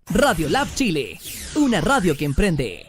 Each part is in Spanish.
Radio Lab Chile, una radio que emprende.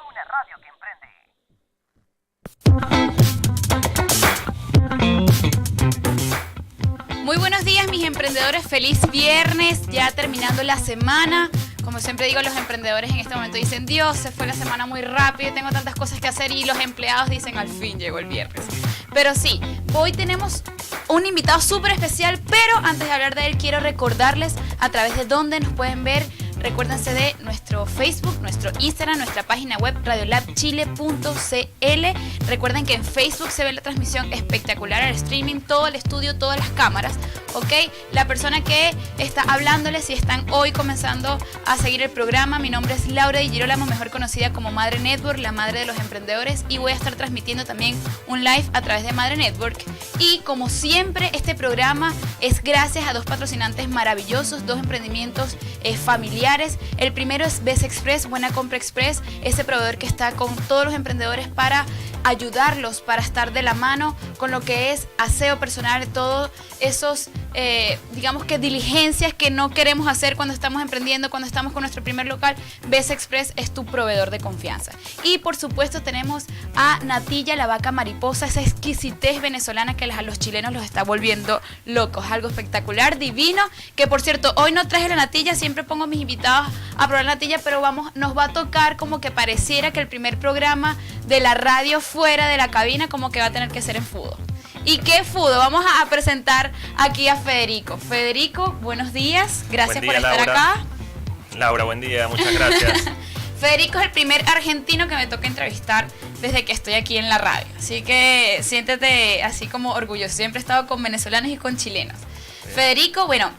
Muy buenos días, mis emprendedores, feliz viernes, ya terminando la semana. Como siempre digo, los emprendedores en este momento dicen, Dios, se fue la semana muy rápido, tengo tantas cosas que hacer, y los empleados dicen, al fin llegó el viernes. Pero sí, hoy tenemos un invitado súper especial, pero antes de hablar de él, quiero recordarles a través de dónde nos pueden ver. Recuérdense de nuestro Facebook, nuestro Instagram, nuestra página web radiolabchile.cl. Recuerden que en Facebook se ve la transmisión espectacular, el streaming, todo el estudio, todas las cámaras, ¿ok? La persona que está hablándoles, si están hoy comenzando a seguir el programa, mi nombre es Laura Di Girolamo, mejor conocida como Madre Network, la madre de los emprendedores, y voy a estar transmitiendo también un live a través de Madre Network. Y como siempre, este programa es gracias a dos patrocinantes maravillosos, dos emprendimientos familiares. El primero es Best Express, Buena Compra Express, ese proveedor que está con todos los emprendedores para ayudarlos, para estar de la mano con lo que es aseo personal, todos esos, digamos que diligencias que no queremos hacer cuando estamos emprendiendo, cuando estamos con nuestro primer local. Best Express es tu proveedor de confianza. Y por supuesto tenemos a Natilla, la vaca mariposa, esa exquisitez venezolana que a los chilenos los está volviendo locos, algo espectacular, divino, que por cierto, hoy no traje la natilla, siempre pongo a mis invitados a probar la natilla, pero nos va a tocar como que pareciera que el primer programa de la radio fuera de la cabina como que va a tener que ser en Fudo. ¿Y qué Fudo? Vamos a presentar aquí a Federico. Federico, buenos días, gracias por estar acá. Laura, buen día, muchas gracias. Federico es el primer argentino que me toca entrevistar desde que estoy aquí en la radio, así que siéntete así como orgulloso. Siempre he estado con venezolanos y con chilenos. Sí. Federico, bueno,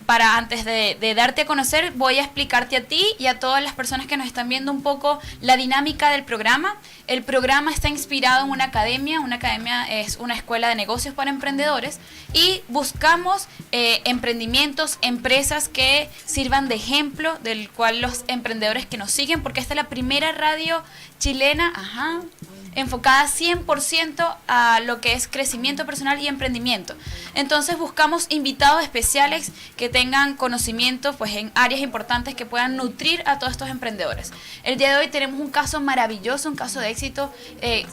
para antes de darte a conocer, voy a explicarte a ti y a todas las personas que nos están viendo un poco la dinámica del programa. El programa está inspirado en una academia es una escuela de negocios para emprendedores, y buscamos emprendimientos, empresas que sirvan de ejemplo, del cual los emprendedores que nos siguen, porque esta es la primera radio chilena, enfocada 100% a lo que es crecimiento personal y emprendimiento. Entonces buscamos invitados especiales que tengan conocimiento pues en áreas importantes que puedan nutrir a todos estos emprendedores. El día de hoy tenemos un caso maravilloso, un caso de éxito,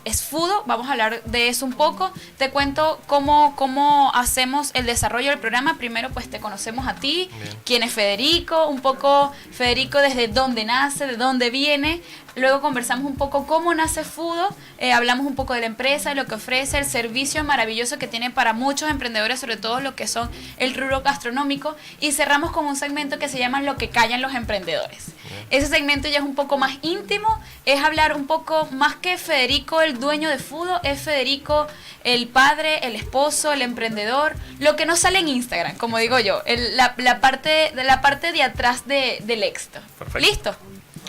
es Fudo. Vamos a hablar de eso un poco. Te cuento cómo hacemos el desarrollo del programa. Primero pues te conocemos a ti. Bien. ¿Quién es Federico? Un poco Federico desde dónde nace, de dónde viene. Luego conversamos un poco cómo nace Fudo, hablamos un poco de la empresa, de lo que ofrece, el servicio maravilloso que tiene para muchos emprendedores, sobre todo lo que son el rubro gastronómico, y cerramos con un segmento que se llama Lo que callan los emprendedores. Ese segmento ya es un poco más íntimo, es hablar un poco más que Federico, el dueño de Fudo, es Federico, el padre, el esposo, el emprendedor, lo que no sale en Instagram, como digo yo, la parte de atrás del éxito. Perfecto. ¿Listo?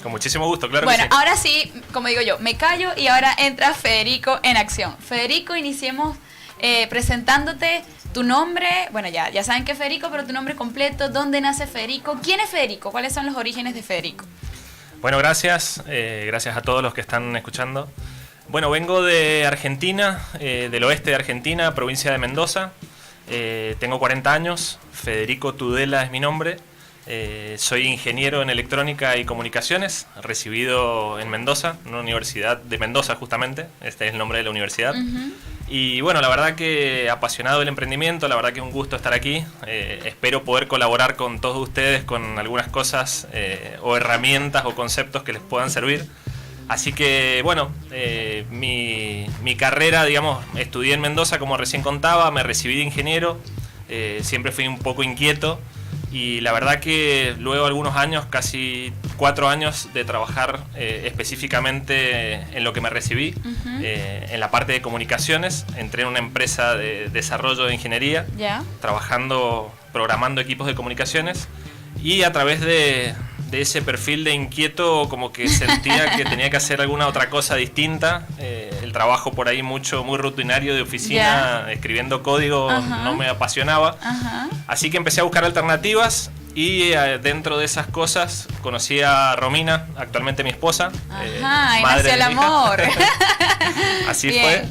Con muchísimo gusto, claro. Bueno, que sí. Ahora sí, como digo yo, me callo y ahora entra Federico en acción. Federico, iniciemos presentándote tu nombre. Bueno, ya saben que es Federico, pero tu nombre completo, dónde nace Federico, quién es Federico, cuáles son los orígenes de Federico. Bueno, gracias a todos los que están escuchando. Bueno, vengo de Argentina, del oeste de Argentina, provincia de Mendoza. Tengo 40 años, Federico Tudela es mi nombre. Soy ingeniero en electrónica y comunicaciones, recibido en Mendoza, en una universidad de Mendoza justamente, este es el nombre de la universidad. Y bueno, la verdad que apasionado del emprendimiento, la verdad que es un gusto estar aquí. Espero poder colaborar con todos ustedes con algunas cosas o herramientas o conceptos que les puedan servir. Así que bueno, mi carrera, digamos, estudié en Mendoza como recién contaba, me recibí de ingeniero, siempre fui un poco inquieto. Y la verdad que luego de algunos años, casi 4 años de trabajar específicamente en lo que me recibí, en la parte de comunicaciones, entré en una empresa de desarrollo de ingeniería, programando equipos de comunicaciones, y a través de ese perfil de inquieto como que sentía que tenía que hacer alguna otra cosa distinta. El trabajo por ahí muy rutinario de oficina, escribiendo código, no me apasionaba. Así que empecé a buscar alternativas y dentro de esas cosas conocí a Romina, actualmente mi esposa. Ahí nació el amor. Así Bien. fue.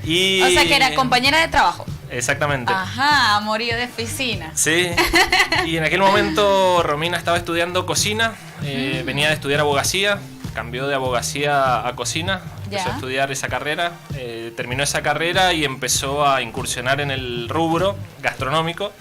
Y, o sea que era compañera de trabajo. Exactamente. Ajá, amorío de oficina. Sí, y en aquel momento Romina estaba estudiando cocina, venía de estudiar abogacía, cambió de abogacía a cocina, empezó a estudiar esa carrera, terminó esa carrera y empezó a incursionar en el rubro gastronómico.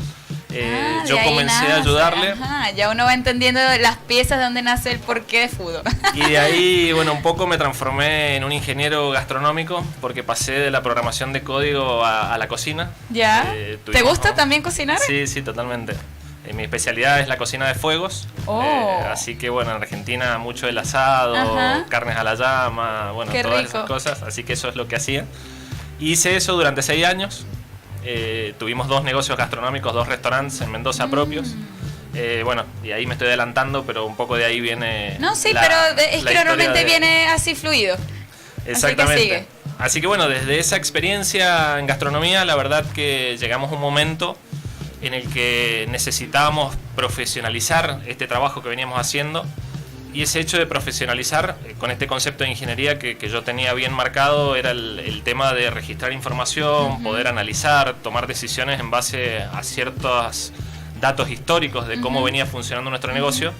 Yo comencé a ayudarle. Ajá, ya uno va entendiendo las piezas de dónde nace el porqué de fútbol. Y de ahí, bueno, un poco me transformé en un ingeniero gastronómico porque pasé de la programación de código a la cocina. ¿Ya? ¿Te gusta también cocinar? Sí, sí, totalmente. Mi especialidad es la cocina de fuegos. Así que, bueno, en Argentina mucho el asado, carnes a la llama, bueno, Qué todas rico. esas cosas. Así que eso es lo que hacía. Hice eso durante 6 años. Tuvimos 2 negocios gastronómicos, 2 restaurantes en Mendoza propios. Bueno, y ahí me estoy adelantando, pero un poco de ahí viene. No, sí, pero es que normalmente viene así fluido. Exactamente. Así que sigue. Así que bueno, desde esa experiencia en gastronomía, la verdad que llegamos a un momento en el que necesitábamos profesionalizar este trabajo que veníamos haciendo. Y ese hecho de profesionalizar, con este concepto de ingeniería que yo tenía bien marcado, era el tema de registrar información, poder analizar, tomar decisiones en base a ciertos datos históricos de cómo venía funcionando nuestro negocio.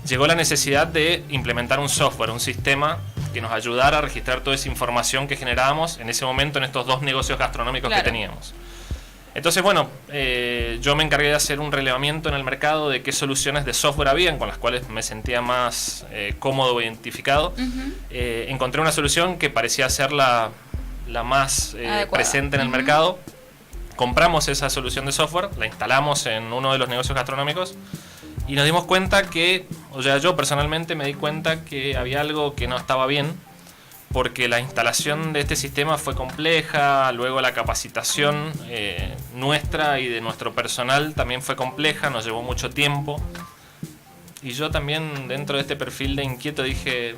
Llegó la necesidad de implementar un software, un sistema que nos ayudara a registrar toda esa información que generábamos en ese momento en estos 2 negocios gastronómicos que teníamos. Entonces, bueno, yo me encargué de hacer un relevamiento en el mercado de qué soluciones de software habían con las cuales me sentía más cómodo o identificado. Encontré una solución que parecía ser la más presente en el mercado. Compramos esa solución de software, la instalamos en uno de los negocios gastronómicos y nos dimos cuenta que, o sea, yo personalmente me di cuenta que había algo que no estaba bien, porque la instalación de este sistema fue compleja, luego la capacitación nuestra y de nuestro personal también fue compleja, nos llevó mucho tiempo. Y yo también, dentro de este perfil de inquieto, dije,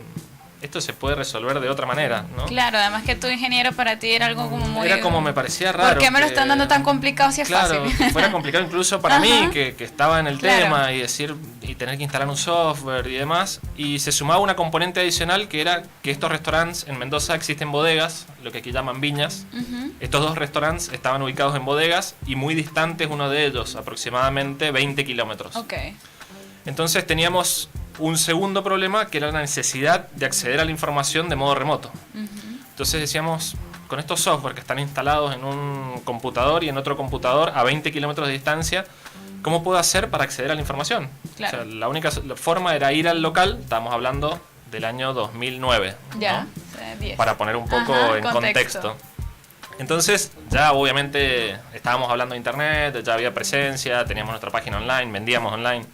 esto se puede resolver de otra manera, ¿no? Claro, además que tu ingeniero para ti era algo como muy... Era como me parecía raro. ¿Por qué me lo están dando tan complicado si es claro, fácil? Fuera complicado incluso para mí, que estaba en el tema y tener que instalar un software y demás. Y se sumaba una componente adicional que era que estos restaurantes en Mendoza existen bodegas, lo que aquí llaman viñas. Estos 2 restaurantes estaban ubicados en bodegas y muy distantes uno de ellos, aproximadamente 20 kilómetros. Entonces teníamos un segundo problema que era la necesidad de acceder a la información de modo remoto. Entonces decíamos, con estos software que están instalados en un computador y en otro computador a 20 kilómetros de distancia, ¿cómo puedo hacer para acceder a la información? Claro. O sea, la única forma era ir al local, estábamos hablando del año 2009, Ya, ¿no? 10. Para poner un poco en contexto. Entonces, ya obviamente estábamos hablando de internet, ya había presencia, teníamos nuestra página online, vendíamos online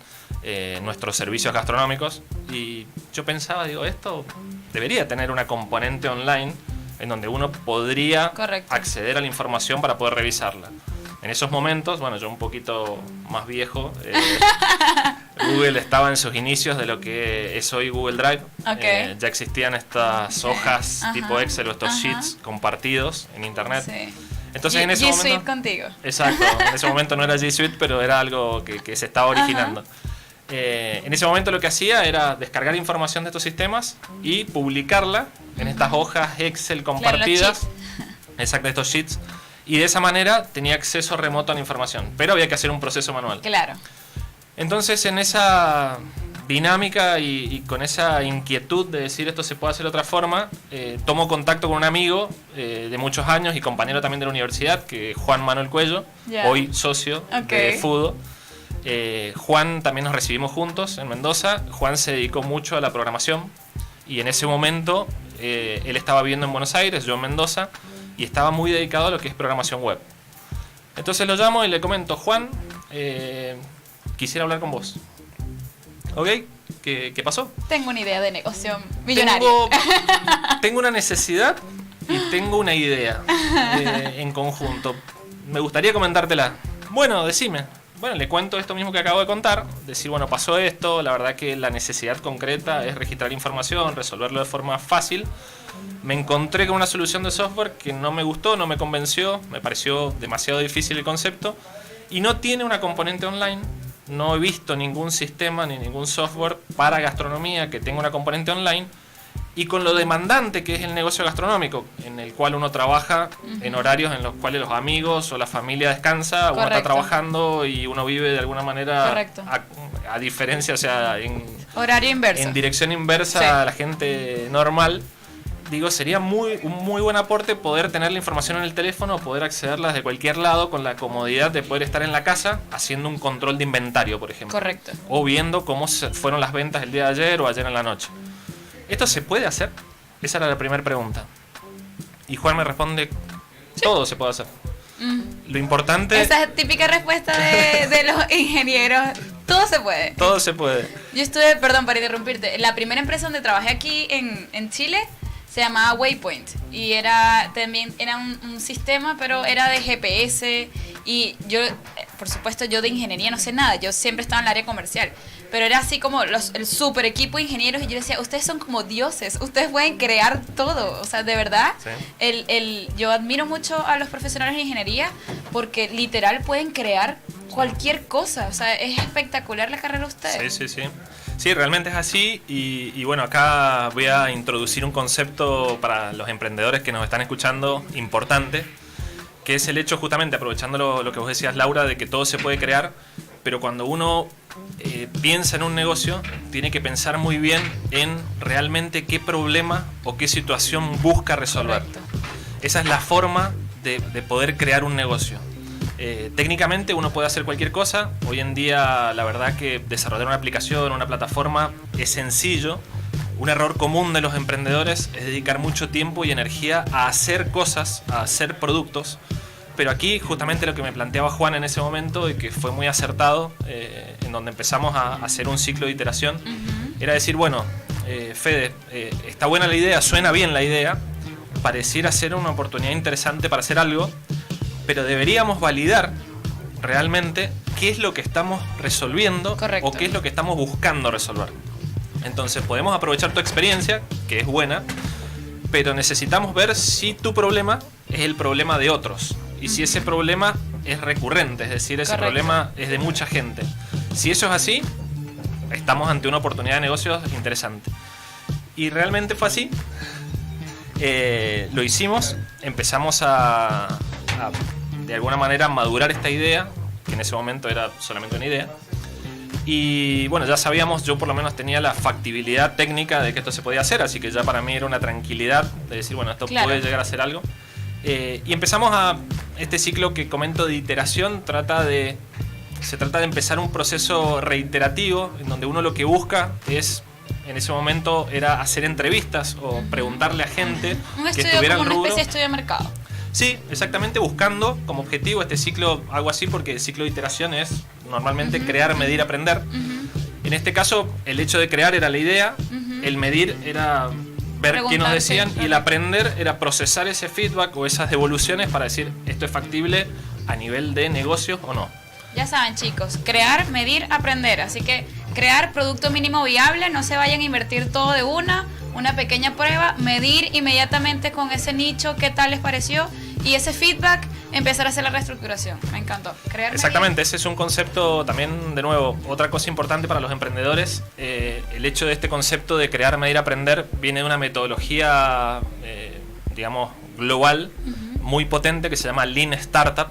nuestros servicios gastronómicos y yo pensaba, digo, esto debería tener una componente online en donde uno podría acceder a la información para poder revisarla. En esos momentos, bueno, yo un poquito más viejo, Google estaba en sus inicios de lo que es hoy Google Drive. Ya existían estas hojas tipo Excel o estos sheets compartidos en internet. Entonces en ese G momento... Suite contigo. Exacto, en ese momento no era G Suite, pero era algo que se estaba originando. En ese momento lo que hacía era descargar información de estos sistemas y publicarla en estas hojas Excel compartidas. Exacto, estos sheets. Y de esa manera tenía acceso remoto a la información, pero había que hacer un proceso manual. Claro. Entonces en esa dinámica y con esa inquietud de decir esto se puede hacer de otra forma, tomo contacto con un amigo de muchos años y compañero también de la universidad, que es Juan Manuel Cuello, hoy socio de Fudo. Juan también nos recibimos juntos en Mendoza. Juan se dedicó mucho a la programación y en ese momento él estaba viviendo en Buenos Aires, yo en Mendoza, y estaba muy dedicado a lo que es programación web. Entonces lo llamo y le comento, Juan, quisiera hablar con vos. ¿Ok? ¿Qué pasó? Tengo una idea de negocio millonaria. Tengo una necesidad y tengo una idea en conjunto. Me gustaría comentártela. Bueno, decime. Bueno, le cuento esto mismo que acabo de contar. Decir, bueno, pasó esto. La verdad que la necesidad concreta es registrar información, resolverlo de forma fácil. Me encontré con una solución de software que no me gustó, no me convenció. Me pareció demasiado difícil el concepto. Y no tiene una componente online. No he visto ningún sistema ni ningún software para gastronomía que tenga una componente online. y con lo demandante que es el negocio gastronómico, en el cual uno trabaja en horarios en los cuales los amigos o la familia descansa, uno está trabajando y uno vive de alguna manera a diferencia, o sea, en horario inverso, en dirección inversa a la gente normal. Digo, sería un muy buen aporte poder tener la información en el teléfono, poder accederla desde cualquier lado con la comodidad de poder estar en la casa haciendo un control de inventario, por ejemplo. Correcto. O viendo cómo fueron las ventas el día de ayer o ayer en la noche. ¿Esto se puede hacer? Esa era la primera pregunta. Y Juan me responde, todo se puede hacer. Lo importante... Esa es típica respuesta de los ingenieros. Todo se puede. Todo se puede. Yo estuve, perdón para interrumpirte, la primera empresa donde trabajé aquí en Chile se llamaba Waypoint y también era un sistema, pero era de GPS y yo, por supuesto, yo de ingeniería no sé nada, yo siempre estaba en el área comercial, pero era así como el super equipo de ingenieros y yo decía, ustedes son como dioses, ustedes pueden crear todo, o sea, de verdad, sí. Yo admiro mucho a los profesionales de ingeniería porque literal pueden crear cualquier cosa, o sea, es espectacular la carrera de ustedes. Sí, sí, sí. Sí, realmente es así y bueno, acá voy a introducir un concepto para los emprendedores que nos están escuchando importante, que es el hecho justamente, aprovechando lo que vos decías, Laura, de que todo se puede crear, pero cuando uno piensa en un negocio, tiene que pensar muy bien en realmente qué problema o qué situación busca resolver. Correcto. Esa es la forma de poder crear un negocio. Técnicamente uno puede hacer cualquier cosa. Hoy en día la verdad que desarrollar una aplicación, una plataforma es sencillo. Un error común de los emprendedores es dedicar mucho tiempo y energía a hacer cosas, a hacer productos. Pero aquí justamente lo que me planteaba Juan en ese momento y que fue muy acertado, en donde empezamos a hacer un ciclo de iteración, era decir, bueno, Fede, está buena la idea, suena bien la idea, pareciera ser una oportunidad interesante para hacer algo, pero deberíamos validar realmente qué es lo que estamos resolviendo. Correcto. O qué es lo que estamos buscando resolver. Entonces podemos aprovechar tu experiencia, que es buena, pero necesitamos ver si tu problema es el problema de otros y si ese problema es recurrente, es decir, ese problema es de mucha gente. Si eso es así, estamos ante una oportunidad de negocios interesante. Y realmente fue así. Lo hicimos, empezamos a de alguna manera madurar esta idea, que en ese momento era solamente una idea. Y bueno, ya sabíamos, yo por lo menos tenía la factibilidad técnica de que esto se podía hacer, así que ya para mí era una tranquilidad de decir, bueno, esto puede llegar a ser algo. Y empezamos este ciclo que comento de iteración, se trata de empezar un proceso reiterativo, en donde uno lo que busca es, en ese momento, era hacer entrevistas o preguntarle a gente que estuviera en rubro. Una especie de estudio de mercado. Sí, exactamente, buscando como objetivo este ciclo, algo así, porque el ciclo de iteración es normalmente crear, medir, aprender. En este caso, el hecho de crear era la idea, el medir era ver qué nos decían y el aprender era procesar ese feedback o esas devoluciones para decir esto es factible a nivel de negocios o no. Ya saben, chicos, crear, medir, aprender. Así que crear producto mínimo viable, no se vayan a invertir todo de una pequeña prueba, medir inmediatamente con ese nicho qué tal les pareció y ese feedback, empezar a hacer la reestructuración. Me encantó. Crear, exactamente, ese es un concepto también, de nuevo, otra cosa importante para los emprendedores. El hecho de este concepto de crear, medir, aprender viene de una metodología, digamos, global, muy potente, que se llama Lean Startup.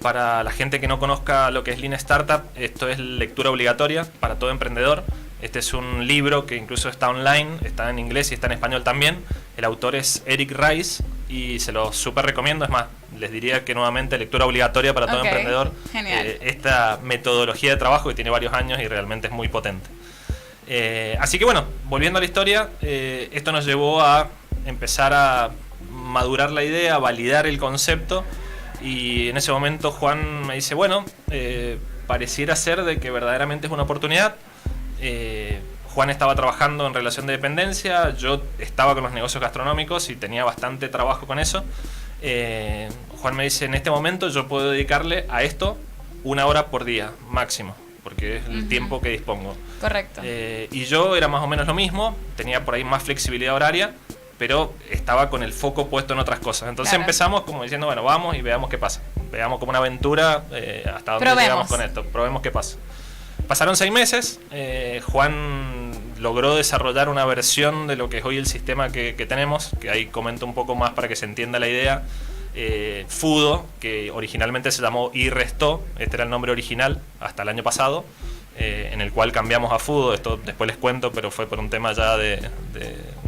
Para la gente que no conozca lo que es Lean Startup, esto es lectura obligatoria para todo emprendedor. Este es un libro que incluso está online, está en inglés y está en español también. El autor es Eric Rice y se lo súper recomiendo. Es más, les diría que nuevamente lectura obligatoria para todo emprendedor. Genial. Esta metodología de trabajo que tiene varios años y realmente es muy potente. Así que bueno, volviendo a la historia, esto nos llevó a empezar a madurar la idea, a validar el concepto. Y en ese momento Juan me dice, bueno, pareciera ser de que verdaderamente es una oportunidad. Juan estaba trabajando en relación de dependencia, yo estaba con los negocios gastronómicos y tenía bastante trabajo con eso. Juan me dice, en este momento yo puedo dedicarle a esto 1 hora por día máximo, porque es el tiempo que dispongo. Correcto. Y yo era más o menos lo mismo, tenía por ahí más flexibilidad horaria, pero estaba con el foco puesto en otras cosas. Entonces empezamos como diciendo, bueno, vamos y veamos qué pasa. Veamos como una aventura hasta dónde llegamos con esto. Probemos qué pasa. Pasaron 6 meses, Juan logró desarrollar una versión de lo que es hoy el sistema que tenemos, que ahí comento un poco más para que se entienda la idea. Fudo, que originalmente se llamó iRestO, este era el nombre original hasta el año pasado, en el cual cambiamos a Fudo. Esto después les cuento, pero fue por un tema ya de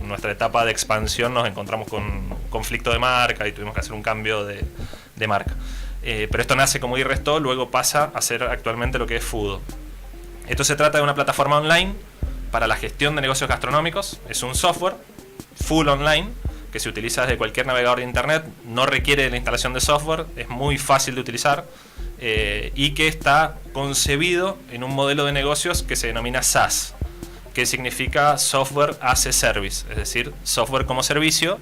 nuestra etapa de expansión, nos encontramos con un conflicto de marca y tuvimos que hacer un cambio de marca. Pero esto nace como iRestO, luego pasa a ser actualmente lo que es Fudo. Esto se trata de una plataforma online para la gestión de negocios gastronómicos. Es un software full online que se utiliza desde cualquier navegador de internet, no requiere la instalación de software, es muy fácil de utilizar y que está concebido en un modelo de negocios que se denomina SaaS, que significa Software as a Service, es decir, software como servicio,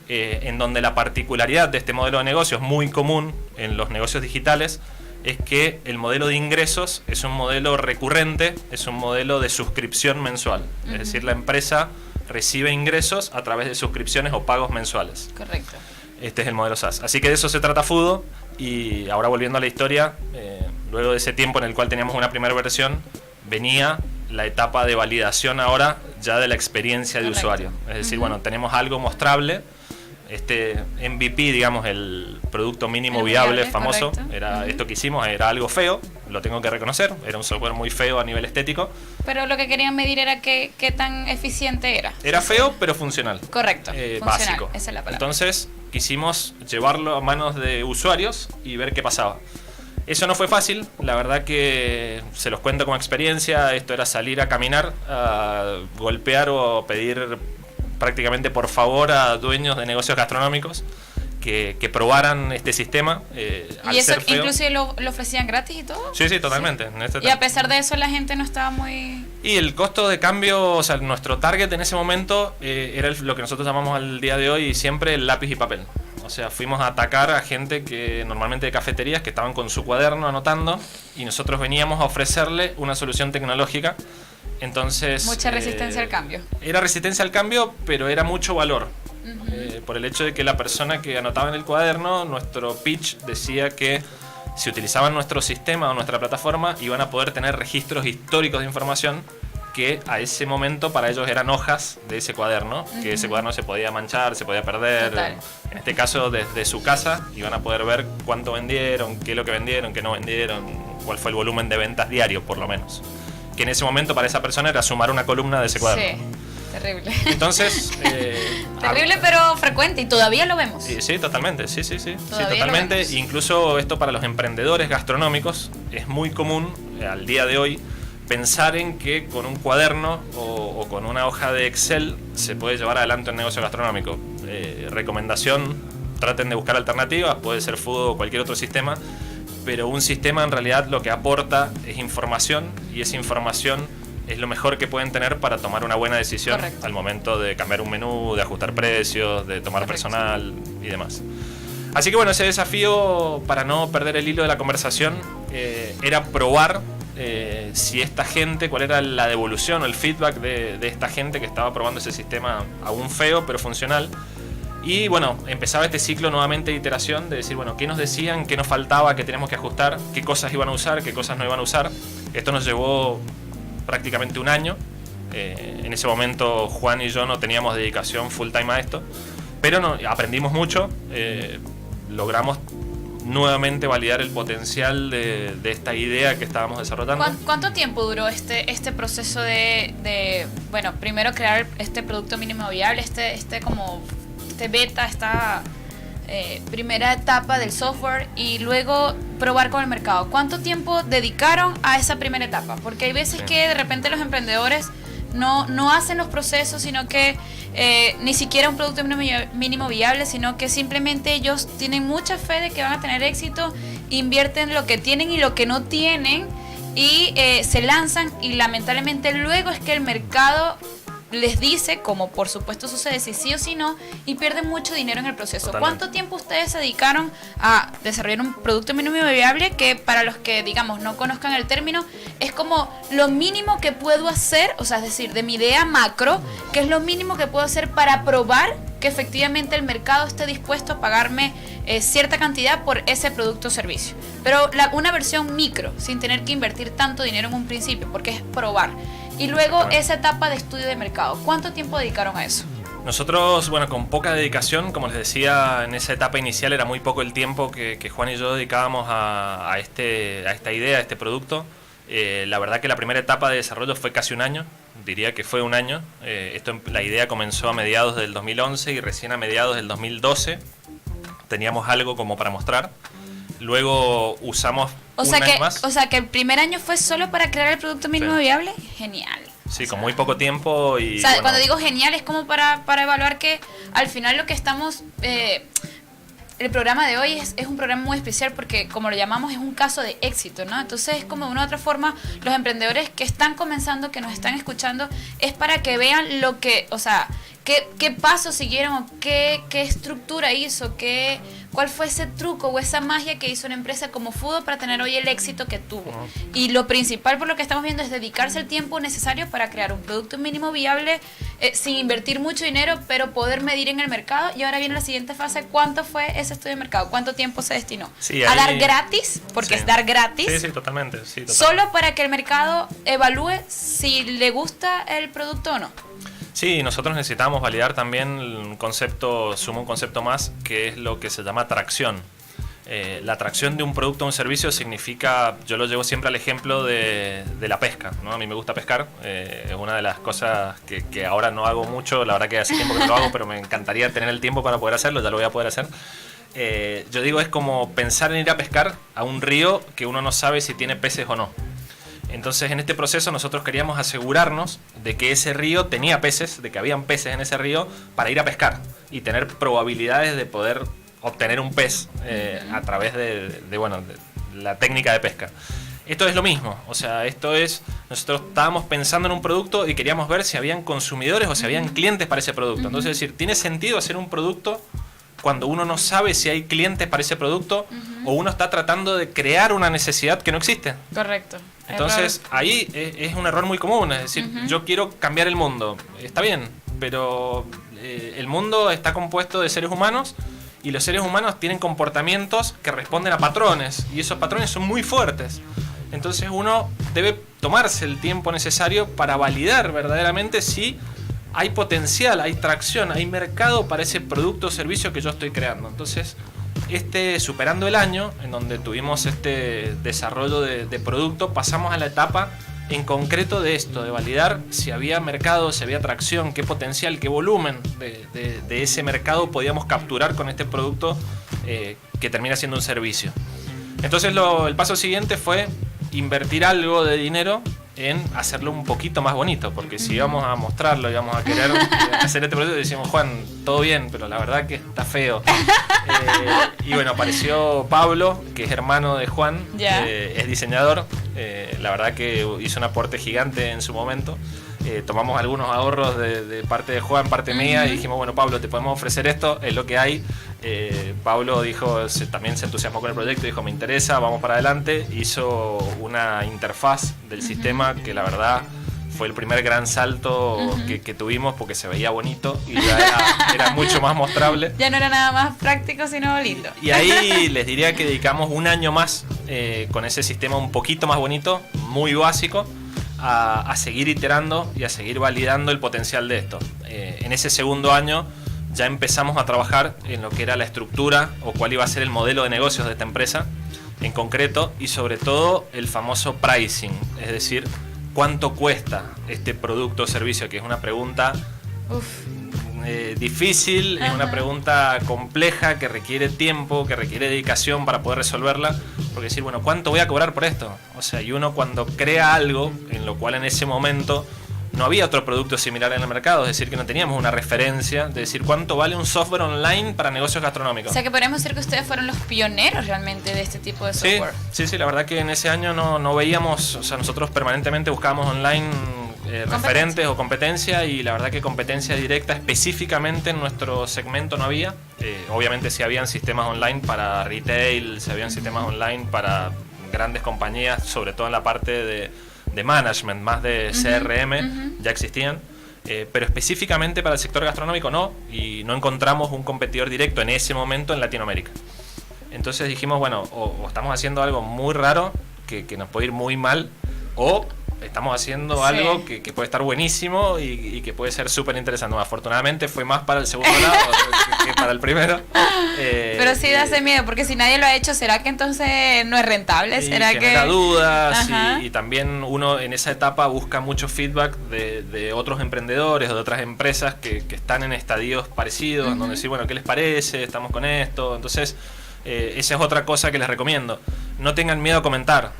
en donde la particularidad de este modelo de negocios, muy común en los negocios digitales, es que el modelo de ingresos es un modelo recurrente, es un modelo de suscripción mensual, es decir, la empresa recibe ingresos a través de suscripciones o pagos mensuales. Correcto. Este es el modelo SaaS. Así que de eso se trata Fudo. Y ahora volviendo a la historia, luego de ese tiempo en el cual teníamos una primera versión, venía la etapa de validación ahora ya de la experiencia de usuario. Es decir, bueno, tenemos algo mostrable. Este MVP, digamos, el producto mínimo viable famoso, correcto. Era esto que hicimos, era algo feo, lo tengo que reconocer, era un software muy feo a nivel estético. Pero lo que querían medir era qué tan eficiente era. Era feo, pero funcional. Correcto, funcional, básico. Esa es la palabra. Entonces quisimos llevarlo a manos de usuarios y ver qué pasaba. Eso no fue fácil, la verdad que se los cuento como experiencia, esto era salir a caminar, a golpear o pedir prácticamente por favor a dueños de negocios gastronómicos que probaran este sistema. ¿Y eso inclusive lo ofrecían gratis y todo? Sí, totalmente. Sí. Y a pesar de eso la gente no estaba muy... Y el costo de cambio, o sea, nuestro target en ese momento era lo que nosotros llamamos al día de hoy siempre el lápiz y papel. O sea, fuimos a atacar a gente que normalmente de cafeterías que estaban con su cuaderno anotando y nosotros veníamos a ofrecerle una solución tecnológica. Entonces, mucha resistencia al cambio. Era resistencia al cambio, pero era mucho valor. Por el hecho de que la persona que anotaba en el cuaderno, nuestro pitch decía que si utilizaban nuestro sistema o nuestra plataforma, iban a poder tener registros históricos de información que a ese momento para ellos eran hojas de ese cuaderno, que ese cuaderno se podía manchar, se podía perder. Total. En este caso, desde su casa, iban a poder ver cuánto vendieron, qué es lo que vendieron, qué no vendieron, cuál fue el volumen de ventas diario, por lo menos. Que en ese momento para esa persona era sumar una columna de ese cuaderno. Sí, terrible. Entonces... terrible pero frecuente y todavía lo vemos. Sí, totalmente, sí, totalmente. Incluso esto para los emprendedores gastronómicos es muy común al día de hoy pensar en que con un cuaderno o con una hoja de Excel se puede llevar adelante un negocio gastronómico. Recomendación, traten de buscar alternativas, puede ser Fudo o cualquier otro sistema, pero un sistema en realidad lo que aporta es información y esa información es lo mejor que pueden tener para tomar una buena decisión. Correcto. Al momento de cambiar un menú, de ajustar precios, de tomar personal y demás. Así que bueno, ese desafío, para no perder el hilo de la conversación, era probar si esta gente, cuál era la devolución o el feedback de esta gente que estaba probando ese sistema aún feo pero funcional. Y bueno, empezaba este ciclo nuevamente de iteración, de decir, bueno, qué nos decían, qué nos faltaba, qué teníamos que ajustar, qué cosas iban a usar, qué cosas no iban a usar. Esto nos llevó prácticamente un año. En ese momento Juan y yo no teníamos dedicación full time a esto, pero aprendimos mucho, logramos nuevamente validar el potencial de esta idea que estábamos desarrollando. ¿Cuánto tiempo duró este proceso de bueno, primero crear este producto mínimo viable, este beta, esta primera etapa del software y luego probar con el mercado? ¿Cuánto tiempo dedicaron a esa primera etapa? Porque hay veces que de repente los emprendedores no hacen los procesos, sino que ni siquiera un producto mínimo viable, sino que simplemente ellos tienen mucha fe de que van a tener éxito, invierten lo que tienen y lo que no tienen y se lanzan, y lamentablemente luego es que el mercado les dice, como por supuesto sucede, si sí o si no, y pierden mucho dinero en el proceso. Totalmente. ¿Cuánto tiempo ustedes se dedicaron a desarrollar un producto mínimo viable que, para los que, digamos, no conozcan el término, es como lo mínimo que puedo hacer, o sea, es decir, de mi idea macro, que es lo mínimo que puedo hacer para probar que efectivamente el mercado esté dispuesto a pagarme cierta cantidad por ese producto o servicio? Pero una versión micro, sin tener que invertir tanto dinero en un principio, porque es probar. Y luego esa etapa de estudio de mercado. ¿Cuánto tiempo dedicaron a eso? Nosotros, bueno, con poca dedicación, como les decía, en esa etapa inicial era muy poco el tiempo que Juan y yo dedicábamos a esta idea, a este producto. La verdad que la primera etapa de desarrollo fue casi un año, diría que fue un año. La idea comenzó a mediados del 2011 y recién a mediados del 2012 teníamos algo como para mostrar. Luego usamos un año más. O sea que el primer año fue solo para crear el producto mínimo viable. Genial. Sí, con muy poco tiempo y... O sea, cuando digo genial es como para evaluar que al final lo que estamos... el programa de hoy es un programa muy especial porque, como lo llamamos, es un caso de éxito, ¿no? Entonces, como de una u otra forma, los emprendedores que están comenzando, que nos están escuchando, es para que vean lo que, o sea, qué pasos siguieron, o qué estructura hizo, cuál fue ese truco o esa magia que hizo una empresa como Fudo para tener hoy el éxito que tuvo. Y lo principal, por lo que estamos viendo, es dedicarse el tiempo necesario para crear un producto mínimo viable sin invertir mucho dinero, pero poder medir en el mercado. Y ahora viene la siguiente fase: ¿cuánto fue ese estudio de mercado? ¿Cuánto tiempo se destinó? Sí, ¿A dar gratis? Porque es dar gratis. Sí, totalmente. Solo para que el mercado evalúe si le gusta el producto o no. Sí, nosotros necesitamos validar también un concepto más, que es lo que se llama tracción. La atracción de un producto o un servicio significa, yo lo llevo siempre al ejemplo de la pesca, ¿no? A mí me gusta pescar, es una de las cosas que ahora no hago mucho, la verdad que hace tiempo que no lo hago, pero me encantaría tener el tiempo para poder hacerlo, ya lo voy a poder hacer. Yo digo, es como pensar en ir a pescar a un río que uno no sabe si tiene peces o no. Entonces, en este proceso nosotros queríamos asegurarnos de que ese río tenía peces, de que habían peces en ese río para ir a pescar y tener probabilidades de poder obtener un pez a través de la técnica de pesca. Esto es lo mismo, o sea, nosotros estábamos pensando en un producto y queríamos ver si habían consumidores o si habían clientes para ese producto. Entonces, es decir, ¿tiene sentido hacer un producto cuando uno no sabe si hay clientes para ese producto o uno está tratando de crear una necesidad que no existe? Correcto. Entonces, ahí es un error muy común, es decir, yo quiero cambiar el mundo, está bien, pero el mundo está compuesto de seres humanos y los seres humanos tienen comportamientos que responden a patrones y esos patrones son muy fuertes. Entonces uno debe tomarse el tiempo necesario para validar verdaderamente si hay potencial, hay tracción, hay mercado para ese producto o servicio que yo estoy creando. Entonces, superando el año, en donde tuvimos este desarrollo de producto, pasamos a la etapa en concreto de esto, de validar si había mercado, si había tracción, qué potencial, qué volumen de ese mercado podíamos capturar con este producto que termina siendo un servicio. Entonces el paso siguiente fue invertir algo de dinero en hacerlo un poquito más bonito, porque si íbamos a mostrarlo, íbamos a querer hacer este proyecto, decíamos, Juan, todo bien, pero la verdad que está feo. Y bueno, apareció Pablo, que es hermano de Juan, es diseñador, la verdad que hizo un aporte gigante en su momento. Tomamos algunos ahorros de parte de Juan, parte mía, y dijimos, bueno, Pablo, te podemos ofrecer esto, es lo que hay. Pablo dijo, también se entusiasmó con el proyecto, dijo, me interesa, vamos para adelante. Hizo una interfaz del sistema que la verdad fue el primer gran salto que tuvimos, porque se veía bonito y ya era mucho más mostrable. Ya no era nada más práctico, sino lindo. Y ahí les diría que dedicamos un año más con ese sistema un poquito más bonito, muy básico, a seguir iterando y a seguir validando el potencial de esto. En ese segundo año ya empezamos a trabajar en lo que era la estructura o cuál iba a ser el modelo de negocios de esta empresa en concreto, y sobre todo el famoso pricing, es decir, cuánto cuesta este producto o servicio, que es una pregunta difícil, es una pregunta compleja que requiere tiempo, que requiere dedicación para poder resolverla, porque decir, bueno, ¿cuánto voy a cobrar por esto? O sea, y uno cuando crea algo en lo cual en ese momento no había otro producto similar en el mercado, es decir, que no teníamos una referencia de decir cuánto vale un software online para negocios gastronómicos. O sea, que podríamos decir que ustedes fueron los pioneros realmente de este tipo de software. Sí, la verdad que en ese año no veíamos, o sea, nosotros permanentemente buscábamos online referentes o competencia, y la verdad que competencia directa específicamente en nuestro segmento no había. Obviamente sí habían sistemas online para retail, sí habían sistemas online para grandes compañías, sobre todo en la parte de management, más de CRM, ya existían, pero específicamente para el sector gastronómico no, y no encontramos un competidor directo en ese momento en Latinoamérica. Entonces dijimos, bueno, o estamos haciendo algo muy raro, que nos puede ir muy mal, o estamos haciendo algo que puede estar buenísimo y que puede ser súper interesante. Afortunadamente fue más para el segundo lado que para el primero. Pero sí da ese miedo, porque si nadie lo ha hecho, ¿será que entonces no es rentable? ¿Será que genera dudas y también uno en esa etapa busca mucho feedback de otros emprendedores o de otras empresas que están en estadios parecidos, donde decir, bueno, ¿qué les parece? Estamos con esto. Entonces, esa es otra cosa que les recomiendo. No tengan miedo a comentar.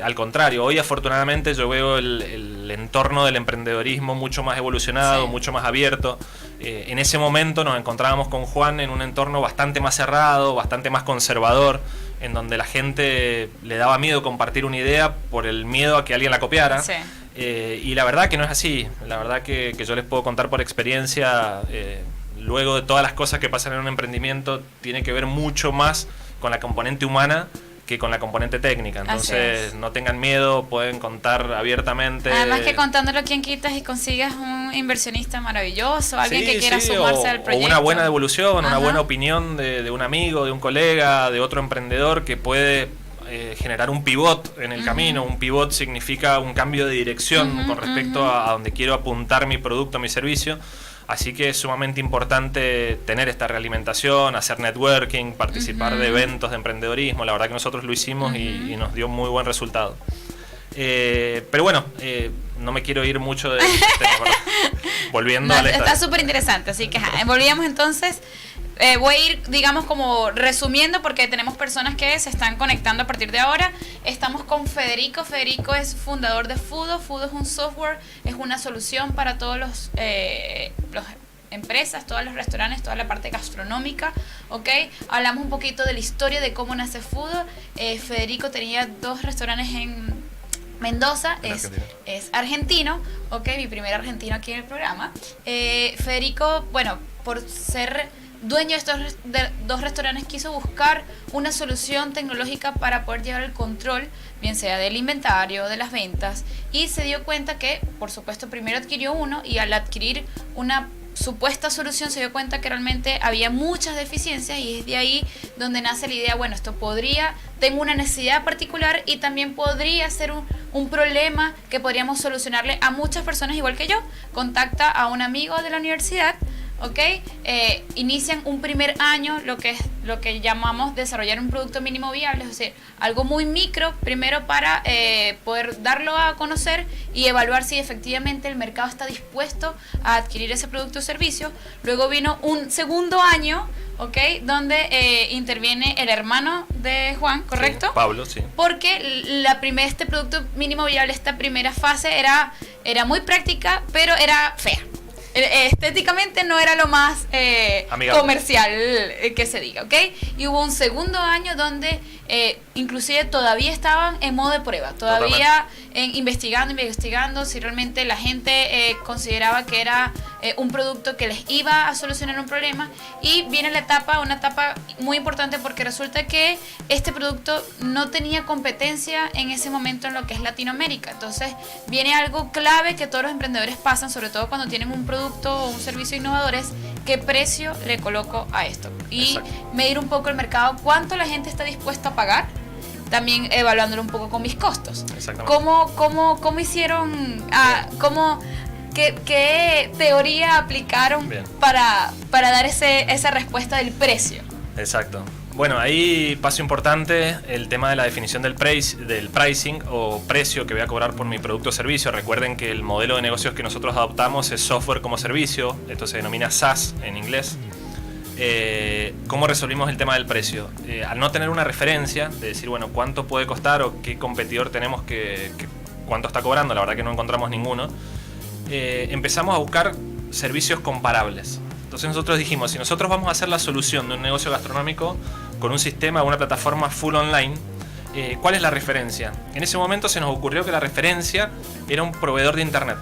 Al contrario, hoy afortunadamente yo veo el entorno del emprendedorismo mucho más evolucionado, mucho más abierto. En ese momento nos encontrábamos con Juan en un entorno bastante más cerrado, bastante más conservador, en donde la gente le daba miedo compartir una idea por el miedo a que alguien la copiara. Sí. Y la verdad que no es así. La verdad que yo les puedo contar por experiencia, luego de todas las cosas que pasan en un emprendimiento, tiene que ver mucho más con la componente humana que con la componente técnica. Entonces no tengan miedo, pueden contar abiertamente. Además que contándolo, quien quitas y consigas un inversionista maravilloso, alguien que quiera sumarse al proyecto. O una buena devolución, una buena opinión de un amigo, de un colega, de otro emprendedor que puede generar un pivot en el camino. Un pivot significa un cambio de dirección con respecto a donde quiero apuntar mi producto, mi servicio. Así que es sumamente importante tener esta realimentación, hacer networking, participar de eventos de emprendedorismo. La verdad que nosotros lo hicimos y nos dio muy buen resultado. Pero bueno, no me quiero ir mucho de este tema, volviendo al está súper interesante, así que volvíamos entonces. Voy a ir, digamos, como resumiendo, porque tenemos personas que se están conectando a partir de ahora. Estamos con Federico. Federico es fundador de Fudo. Fudo es un software, es una solución para todos los empresas, todos los restaurantes, toda la parte gastronómica, ¿ok? Hablamos un poquito de la historia de cómo nace Fudo. Federico tenía 2 restaurantes en Mendoza, es argentino, ¿ok? Mi primer argentino aquí en el programa. Federico, bueno, por ser dueño de estos 2 restaurantes, quiso buscar una solución tecnológica para poder llevar el control, bien sea del inventario, de las ventas, y se dio cuenta que, por supuesto, primero adquirió uno, y al adquirir una supuesta solución se dio cuenta que realmente había muchas deficiencias, y es de ahí donde nace la idea, bueno, esto tengo una necesidad particular y también podría ser un problema que podríamos solucionarle a muchas personas igual que yo. Contacta a un amigo de la universidad, ¿ok? Inician un primer año, lo que llamamos desarrollar un producto mínimo viable, es decir, algo muy micro, primero para poder darlo a conocer y evaluar si efectivamente el mercado está dispuesto a adquirir ese producto o servicio. Luego vino un segundo año, ¿ok? Donde interviene el hermano de Juan, ¿correcto? Sí, Pablo, sí. Porque este producto mínimo viable, esta primera fase era muy práctica, pero era fea. Estéticamente no era lo más comercial que se diga, ¿ok? Y hubo un segundo año donde inclusive todavía estaban en modo de prueba, todavía investigando si realmente la gente consideraba que era un producto que les iba a solucionar un problema. Y viene una etapa muy importante, porque resulta que este producto no tenía competencia en ese momento en lo que es Latinoamérica. Entonces viene algo clave que todos los emprendedores pasan, sobre todo cuando tienen un producto o un servicio innovador, es qué precio le coloco a esto. Y medir un poco el mercado, cuánto la gente está dispuesta a pagar, también evaluándolo un poco con mis costos. ¿Cómo hicieron? ¿Qué teoría aplicaron para dar esa respuesta del precio? Exacto. Bueno, ahí paso importante, el tema de la definición del pricing o precio que voy a cobrar por mi producto o servicio. Recuerden que el modelo de negocios que nosotros adoptamos es software como servicio, esto se denomina SaaS en inglés. ¿Cómo resolvimos el tema del precio? Al no tener una referencia de decir, bueno, cuánto puede costar o qué competidor tenemos cuánto está cobrando, la verdad que no encontramos ninguno, empezamos a buscar servicios comparables. Entonces nosotros dijimos, si nosotros vamos a hacer la solución de un negocio gastronómico con un sistema, una plataforma full online, ¿cuál es la referencia? En ese momento se nos ocurrió que la referencia era un proveedor de internet.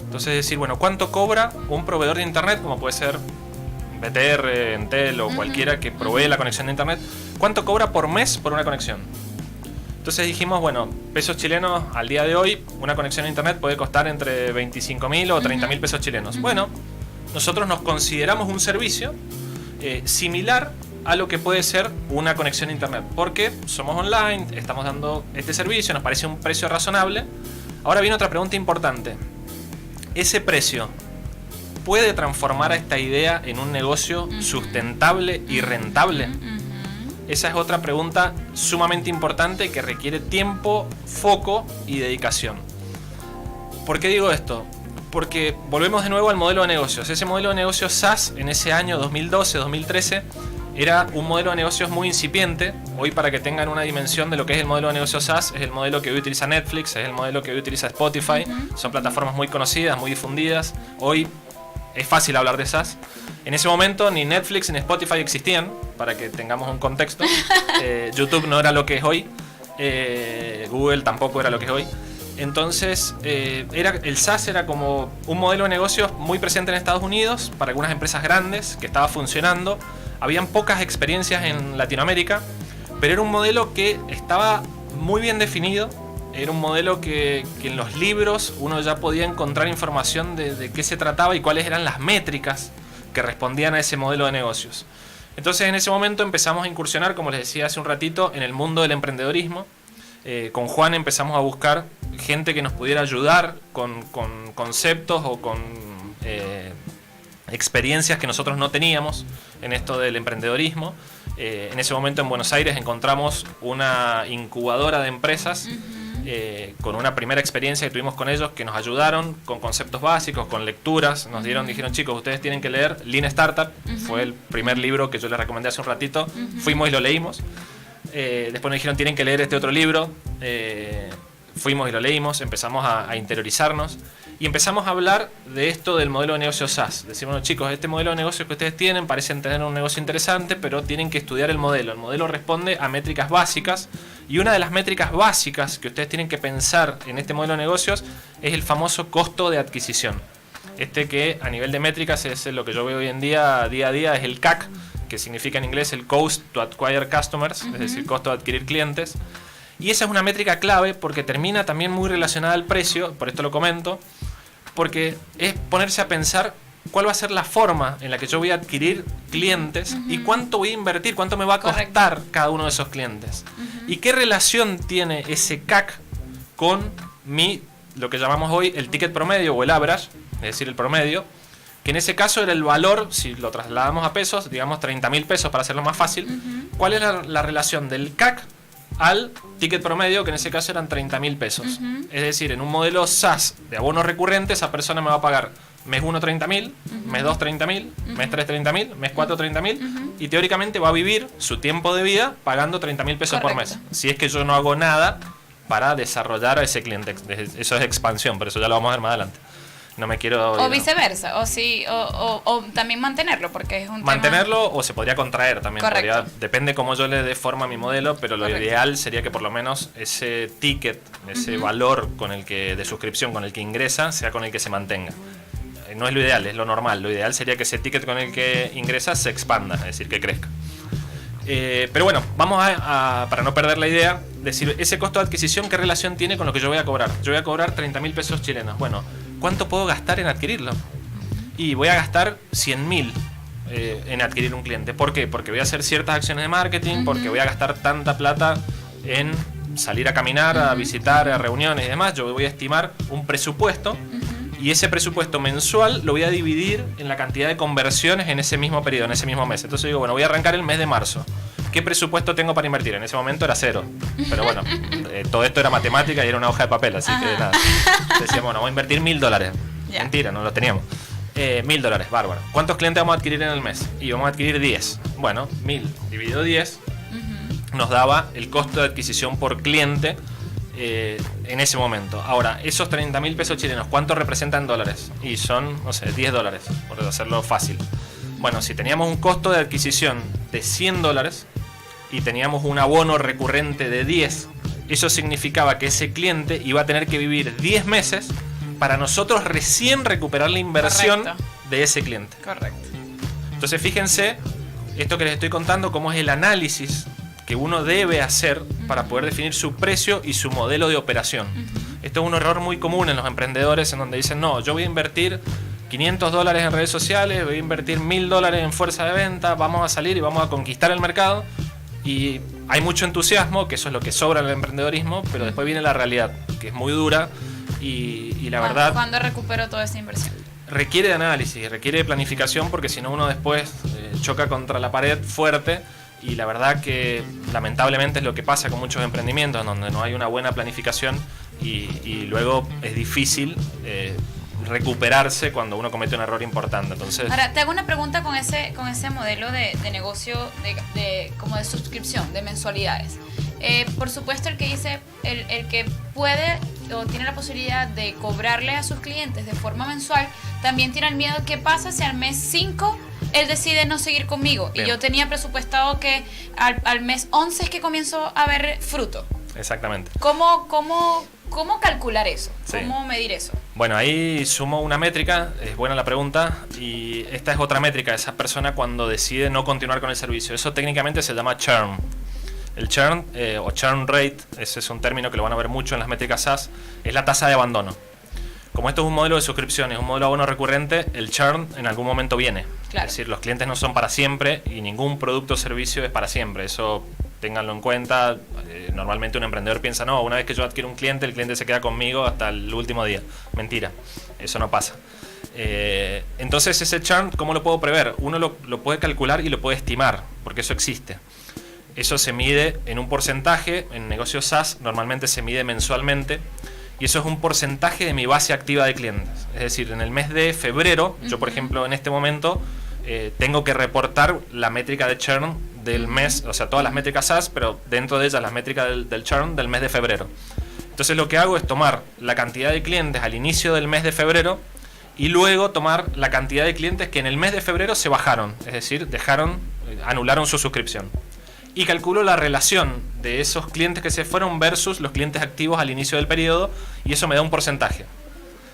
Entonces decir, bueno, ¿cuánto cobra un proveedor de internet? Como puede ser BTR, Entel o cualquiera que provee la conexión de internet. ¿Cuánto cobra por mes por una conexión? Entonces dijimos, bueno, pesos chilenos al día de hoy, una conexión a internet puede costar entre 25.000 o 30.000 pesos chilenos. Bueno, nosotros nos consideramos un servicio similar a lo que puede ser una conexión a internet, porque somos online, estamos dando este servicio, nos parece un precio razonable. Ahora viene otra pregunta importante. ¿Ese precio puede transformar a esta idea en un negocio sustentable y rentable? Esa es otra pregunta sumamente importante que requiere tiempo, foco y dedicación. ¿Por qué digo esto? Porque volvemos de nuevo al modelo de negocios. Ese modelo de negocios SaaS en ese año 2012, 2013 era un modelo de negocios muy incipiente. Hoy, para que tengan una dimensión de lo que es el modelo de negocios SaaS, es el modelo que hoy utiliza Netflix, es el modelo que hoy utiliza Spotify. Son plataformas muy conocidas, muy difundidas. Hoy es fácil hablar de SaaS. En ese momento ni Netflix ni Spotify existían, para que tengamos un contexto. YouTube no era lo que es hoy. Google tampoco era lo que es hoy. Entonces, el SaaS era como un modelo de negocios muy presente en Estados Unidos para algunas empresas grandes que estaba funcionando. Habían pocas experiencias en Latinoamérica, pero era un modelo que estaba muy bien definido. Era un modelo que en los libros uno ya podía encontrar información de qué se trataba y cuáles eran las métricas que respondían a ese modelo de negocios. Entonces, en ese momento empezamos a incursionar, como les decía hace un ratito, en el mundo del emprendedorismo. Con Juan empezamos a buscar gente que nos pudiera ayudar con conceptos o con experiencias que nosotros no teníamos en esto del emprendedorismo. En ese momento en Buenos Aires encontramos una incubadora de empresas con una primera experiencia que tuvimos con ellos, que nos ayudaron con conceptos básicos, con lecturas. Nos dijeron, chicos, ustedes tienen que leer Lean Startup. Fue el primer libro que yo les recomendé hace un ratito. Fuimos y lo leímos. Después nos dijeron, tienen que leer este otro libro. Fuimos y lo leímos, empezamos a interiorizarnos y empezamos a hablar de esto del modelo de negocio SaaS. Decimos, bueno, chicos, este modelo de negocio que ustedes tienen parecen tener un negocio interesante, pero tienen que estudiar el modelo. El modelo responde a métricas básicas, y una de las métricas básicas que ustedes tienen que pensar en este modelo de negocios es el famoso costo de adquisición. Que a nivel de métricas es lo que yo veo hoy en día a día, es el CAC, que significa en inglés el Cost to Acquire Customers, es decir, costo de adquirir clientes. Y esa es una métrica clave porque termina también muy relacionada al precio, por esto lo comento, porque es ponerse a pensar cuál va a ser la forma en la que yo voy a adquirir clientes y cuánto voy a invertir, cuánto me va a costar cada uno de esos clientes. Y qué relación tiene ese CAC con lo que llamamos hoy el ticket promedio o el average, es decir, el promedio, que en ese caso era el valor, si lo trasladamos a pesos, digamos 30.000 pesos para hacerlo más fácil. ¿Cuál es la relación del CAC al ticket promedio, que en ese caso eran 30.000 pesos? Es decir, en un modelo SaaS de abono recurrente, esa persona me va a pagar mes 1 30.000, mes 2 30.000, mes 3 30.000, mes 4 30.000, y teóricamente va a vivir su tiempo de vida pagando 30.000 pesos por mes. Si es que yo no hago nada para desarrollar a ese cliente. Eso es expansión, pero eso ya lo vamos a ver más adelante. No me quiero... O viceversa, o también mantenerlo, porque es un mantenerlo tema... o se podría contraer también. Depende cómo yo le dé forma a mi modelo, pero lo ideal sería que por lo menos ese ticket, ese valor de suscripción con el que ingresa, sea con el que se mantenga. No es lo ideal, es lo normal. Lo ideal sería que ese ticket con el que ingresa se expanda, es decir, que crezca. Pero bueno, vamos para no perder la idea, decir, ese costo de adquisición, ¿qué relación tiene con lo que yo voy a cobrar? Yo voy a cobrar 30.000 pesos chilenos. Bueno, ¿cuánto puedo gastar en adquirirlo? Y voy a gastar 100.000 en adquirir un cliente. ¿Por qué? Porque voy a hacer ciertas acciones de marketing, porque voy a gastar tanta plata en salir a caminar, a visitar, a reuniones y demás. Yo voy a estimar un presupuesto. Y ese presupuesto mensual lo voy a dividir en la cantidad de conversiones en ese mismo periodo, en ese mismo mes. Entonces digo, bueno, voy a arrancar el mes de marzo. ¿Qué presupuesto tengo para invertir? En ese momento era 0. Pero bueno, todo esto era matemática y era una hoja de papel, así que nada. Decíamos, bueno, voy a invertir $1.000. Mentira, no lo teníamos. $1.000, bárbaro. ¿Cuántos clientes vamos a adquirir en el mes? Y vamos a adquirir 10. Bueno, 1.000 dividido 10 nos daba el costo de adquisición por cliente en ese momento. Ahora, esos 30.000 pesos chilenos, ¿cuánto representan en dólares? Y son, no sé, $10, por hacerlo fácil. Bueno, si teníamos un costo de adquisición de $100 y teníamos un abono recurrente de 10, eso significaba que ese cliente iba a tener que vivir 10 meses para nosotros recién recuperar la inversión de ese cliente. Correcto. Entonces, fíjense, esto que les estoy contando, cómo es el análisis que uno debe hacer para poder definir su precio y su modelo de operación. Esto es un error muy común en los emprendedores, en donde dicen, no, yo voy a invertir $500 en redes sociales, voy a invertir $1.000 en fuerza de venta, vamos a salir y vamos a conquistar el mercado. Y hay mucho entusiasmo, que eso es lo que sobra en el emprendedorismo, pero después viene la realidad, que es muy dura, y la verdad... ¿Cuándo recupero toda esa inversión? Requiere de análisis, requiere de planificación, porque si no uno después choca contra la pared fuerte, y la verdad que lamentablemente es lo que pasa con muchos emprendimientos, donde no hay una buena planificación y luego es difícil recuperarse cuando uno comete un error importante. Entonces, ahora, te hago una pregunta con ese modelo de negocio como de suscripción, de mensualidades. Por supuesto, el que dice, el que puede o tiene la posibilidad de cobrarle a sus clientes de forma mensual, también tiene el miedo de qué pasa si al mes 5 él decide no seguir conmigo. Bien. Y yo tenía presupuestado que al mes 11 es que comienzo a ver fruto. Exactamente. ¿Cómo calcular eso? Sí. ¿Cómo medir eso? Bueno, ahí sumo una métrica, es buena la pregunta, y esta es otra métrica de esa persona cuando decide no continuar con el servicio. Eso técnicamente se llama churn. El churn o churn rate, ese es un término que lo van a ver mucho en las métricas SaaS, es la tasa de abandono. Como esto es un modelo de suscripciones, un modelo de abono recurrente, el churn en algún momento viene. Claro. Es decir, los clientes no son para siempre y ningún producto o servicio es para siempre. Eso ténganlo en cuenta. Normalmente un emprendedor piensa, no, una vez que yo adquiero un cliente, el cliente se queda conmigo hasta el último día. Mentira, eso no pasa. Entonces ese churn, ¿cómo lo puedo prever? Uno lo puede calcular y lo puede estimar, porque eso existe. Eso se mide en un porcentaje, en negocios SaaS normalmente se mide mensualmente, y eso es un porcentaje de mi base activa de clientes. Es decir, en el mes de febrero, yo por ejemplo en este momento tengo que reportar la métrica de churn del mes, o sea, todas las métricas SaaS, pero dentro de ellas las métricas del churn del mes de febrero. Entonces lo que hago es tomar la cantidad de clientes al inicio del mes de febrero y luego tomar la cantidad de clientes que en el mes de febrero se bajaron, es decir, anularon su suscripción. Y calculo la relación de esos clientes que se fueron versus los clientes activos al inicio del periodo, y eso me da un porcentaje.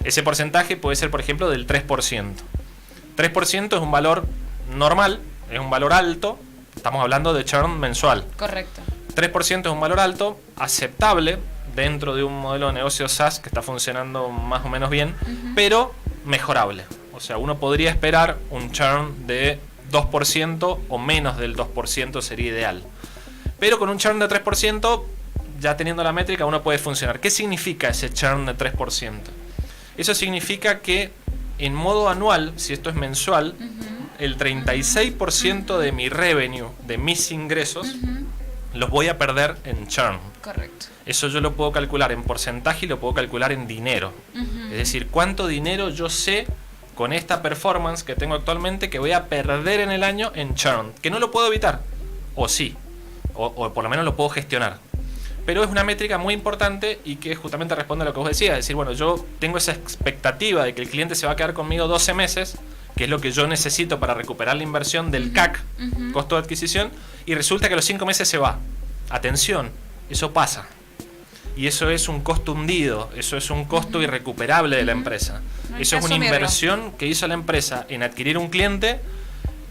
Ese porcentaje puede ser, por ejemplo, del 3%. 3% es un valor normal, es un valor alto, estamos hablando de churn mensual. Correcto. 3% es un valor alto, aceptable dentro de un modelo de negocio SaaS que está funcionando más o menos bien, pero mejorable. O sea, uno podría esperar un churn de 2% o menos del 2% sería ideal. Pero con un churn de 3%, ya teniendo la métrica, uno puede funcionar. ¿Qué significa ese churn de 3%? Eso significa que en modo anual, si esto es mensual, el 36% de mi revenue, de mis ingresos, los voy a perder en churn. Correcto. Eso yo lo puedo calcular en porcentaje y lo puedo calcular en dinero. Es decir, cuánto dinero yo sé con esta performance que tengo actualmente que voy a perder en el año en churn, que no lo puedo evitar, o sí, o por lo menos lo puedo gestionar. Pero es una métrica muy importante y que justamente responde a lo que vos decías, es decir, bueno, yo tengo esa expectativa de que el cliente se va a quedar conmigo 12 meses, que es lo que yo necesito para recuperar la inversión del CAC, costo de adquisición, y resulta que a los 5 meses se va. Atención, eso pasa. Y eso es un costo hundido, eso es un costo irrecuperable de la empresa. Eso es una inversión que hizo la empresa en adquirir un cliente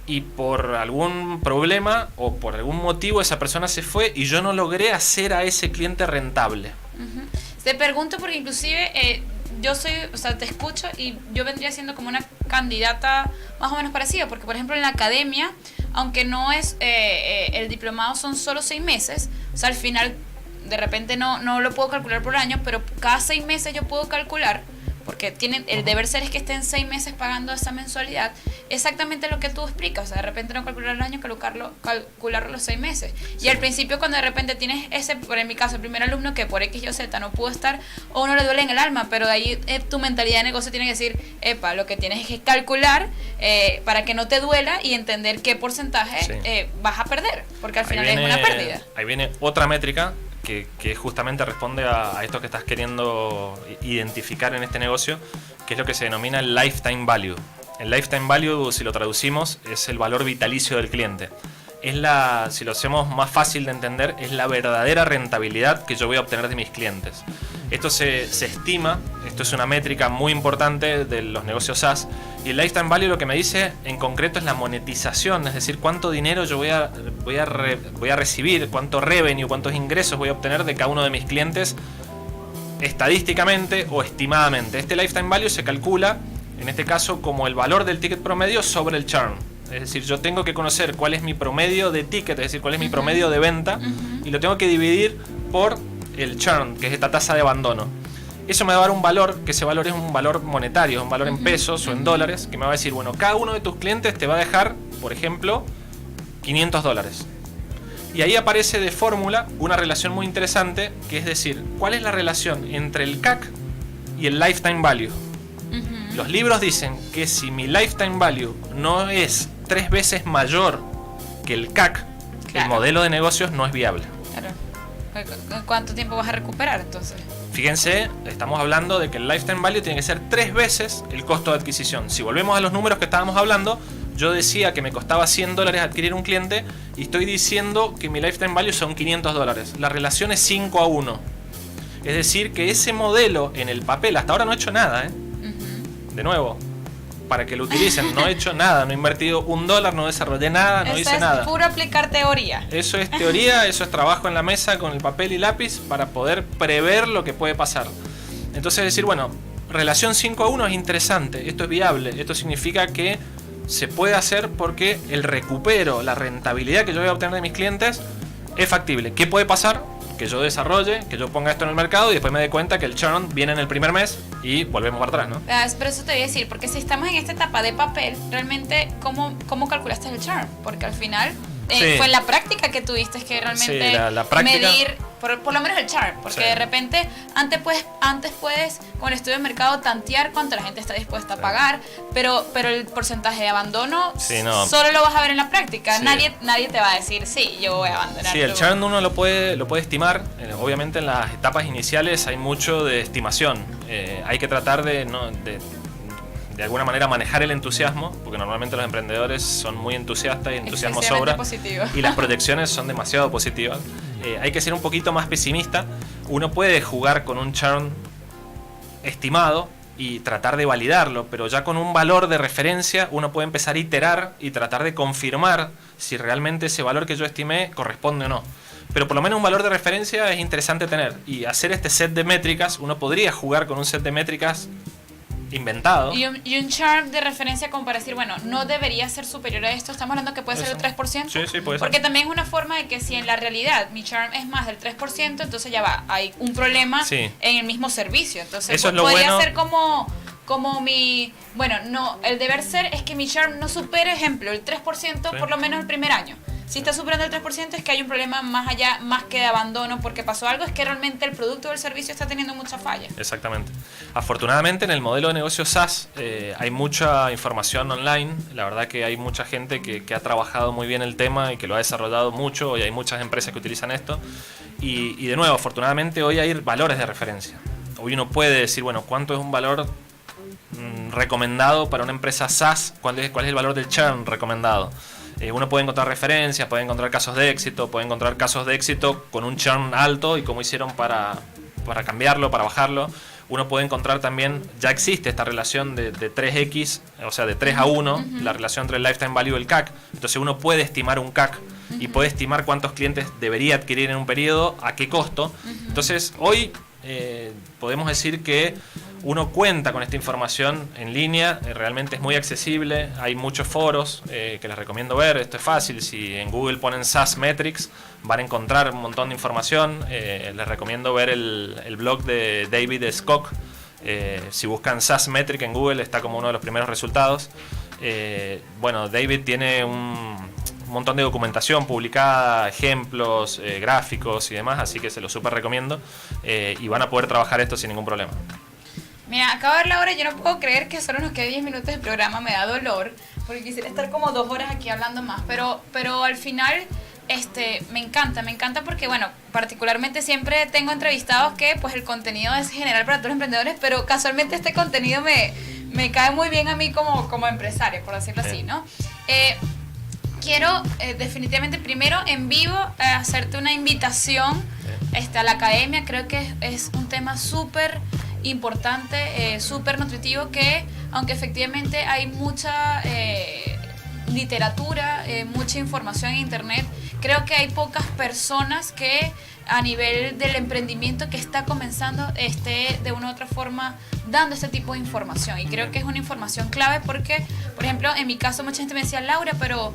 y por algún problema o por algún motivo esa persona se fue y yo no logré hacer a ese cliente rentable. Te pregunto porque inclusive yo soy, o sea, te escucho y yo vendría siendo como una candidata más o menos parecida, porque por ejemplo en la academia, aunque no es el diplomado son solo 6 meses, o sea, al final de repente no lo puedo calcular por año, pero cada 6 meses yo puedo calcular, porque tienen el deber ser es que estén 6 meses pagando esa mensualidad, exactamente lo que tú explicas, o sea, de repente no calcular el año, calcularlo los 6 meses. Sí. Y al principio cuando de repente tienes en mi caso, el primer alumno que por X o Z no pudo estar, o uno le duele en el alma, pero de ahí tu mentalidad de negocio tiene que decir, epa, lo que tienes es que calcular para que no te duela y entender qué porcentaje vas a perder, porque al final es una pérdida. Ahí viene otra métrica que justamente responde a esto que estás queriendo identificar en este negocio, que es lo que se denomina el lifetime value. El lifetime value, si lo traducimos, es el valor vitalicio del cliente. Si lo hacemos más fácil de entender, es la verdadera rentabilidad que yo voy a obtener de mis clientes. Esto se estima, esto es una métrica muy importante de los negocios SaaS, y el lifetime value lo que me dice en concreto es la monetización, es decir, cuánto dinero yo voy a recibir, cuánto revenue, cuántos ingresos voy a obtener de cada uno de mis clientes estadísticamente o estimadamente. Este lifetime value se calcula, en este caso, como el valor del ticket promedio sobre el churn. Es decir, yo tengo que conocer cuál es mi promedio de ticket, es decir, cuál es mi promedio de venta, y lo tengo que dividir por el churn, que es esta tasa de abandono. Eso me va a dar un valor, que ese valor es un valor monetario, es un valor en pesos o en dólares, que me va a decir, bueno, cada uno de tus clientes te va a dejar, por ejemplo, $500. Y ahí aparece de fórmula una relación muy interesante, que es decir, ¿cuál es la relación entre el CAC y el lifetime value? Los libros dicen que si mi lifetime value no es 3 veces mayor que el CAC, el modelo de negocios no es viable. Claro. ¿Cuánto tiempo vas a recuperar entonces? Fíjense, estamos hablando de que el lifetime value tiene que ser 3 veces el costo de adquisición. Si volvemos a los números que estábamos hablando, yo decía que me costaba $100 adquirir un cliente y estoy diciendo que mi lifetime value son $500. La relación es 5-1. Es decir, que ese modelo en el papel, hasta ahora no he hecho nada, De nuevo, para que lo utilicen, no he hecho nada, no he invertido $1, no desarrollé nada, no hice nada. Eso es puro aplicar teoría. Eso es teoría, eso es trabajo en la mesa con el papel y lápiz para poder prever lo que puede pasar. Entonces decir, bueno, relación 5-1 es interesante, esto es viable, esto significa que se puede hacer porque el recupero, la rentabilidad que yo voy a obtener de mis clientes es factible. ¿Qué puede pasar? Que yo desarrolle, que yo ponga esto en el mercado y después me dé cuenta que el churn viene en el primer mes y volvemos para atrás, ¿no? Pero eso te voy a decir, porque si estamos en esta etapa de papel, realmente, ¿cómo calculaste el churn? Porque al final fue la práctica que tuviste que realmente la práctica, medir, por lo menos el churn, porque de repente antes puedes con el estudio de mercado tantear cuánto la gente está dispuesta a pagar, pero el porcentaje de abandono solo lo vas a ver en la práctica. Nadie te va a decir, sí, yo voy a abandonar. Sí, el churn uno lo puede estimar. Obviamente en las etapas iniciales hay mucho de estimación. Hay que tratar de alguna manera manejar el entusiasmo, porque normalmente los emprendedores son muy entusiastas y entusiasmo sobra, y las proyecciones son demasiado positivas. Hay que ser un poquito más pesimista. Uno puede jugar con un churn estimado y tratar de validarlo, pero ya con un valor de referencia uno puede empezar a iterar y tratar de confirmar si realmente ese valor que yo estimé corresponde o no. Pero por lo menos un valor de referencia es interesante tener, y hacer este set de métricas. Uno podría jugar con un set de métricas inventado. Y un churn de referencia como para decir, bueno, no debería ser superior a esto. Estamos hablando que puede ser el 3%. Sí, puede ser. Porque también es una forma de que si en la realidad mi churn es más del 3%, entonces ya va, hay un problema en el mismo servicio. Entonces eso es lo podría bueno. ser como mi... Bueno, no, el deber ser es que mi churn no supere, ejemplo, el 3% por lo menos el primer año. Si está superando el 3% es que hay un problema más allá, más que de abandono, porque pasó algo, es que realmente el producto o el servicio está teniendo muchas fallas. Exactamente. Afortunadamente en el modelo de negocio SaaS hay mucha información online. La verdad que hay mucha gente que ha trabajado muy bien el tema y que lo ha desarrollado mucho, y hay muchas empresas que utilizan esto. Y de nuevo, afortunadamente hoy hay valores de referencia. Hoy uno puede decir, bueno, ¿cuánto es un valor recomendado para una empresa SaaS? ¿Cuál es el valor del churn recomendado? Uno puede encontrar referencias, puede encontrar casos de éxito, puede encontrar casos de éxito con un churn alto y cómo hicieron para cambiarlo, para bajarlo. Uno puede encontrar también, ya existe esta relación de 3x, o sea, de 3-1, la relación entre el lifetime value y el CAC. Entonces uno puede estimar un CAC y puede estimar cuántos clientes debería adquirir en un periodo, a qué costo. Entonces hoy podemos decir que uno cuenta con esta información en línea, realmente es muy accesible, hay muchos foros que les recomiendo ver. Esto es fácil, si en Google ponen SaaS Metrics van a encontrar un montón de información. Les recomiendo ver el blog de David Skok. Si buscan SaaS Metric en Google está como uno de los primeros resultados. Bueno, David tiene un montón de documentación publicada, ejemplos, gráficos y demás, así que se lo súper recomiendo, y van a poder trabajar esto sin ningún problema. Mira, acabo de ver la hora y yo no puedo creer que solo nos quede 10 minutos de programa. Me da dolor, porque quisiera estar como 2 horas aquí hablando más, pero al final me encanta porque, bueno, particularmente siempre tengo entrevistados que pues el contenido es general para todos los emprendedores, pero casualmente este contenido me cae muy bien a mí como empresaria, por decirlo así, ¿no? Quiero definitivamente primero en vivo hacerte una invitación a la academia. Creo que es un tema súper importante, súper nutritivo, que aunque efectivamente hay mucha literatura, mucha información en internet creo que hay pocas personas que a nivel del emprendimiento que está comenzando esté de una u otra forma dando este tipo de información, y creo que es una información clave porque, por ejemplo, en mi caso mucha gente me decía, Laura, pero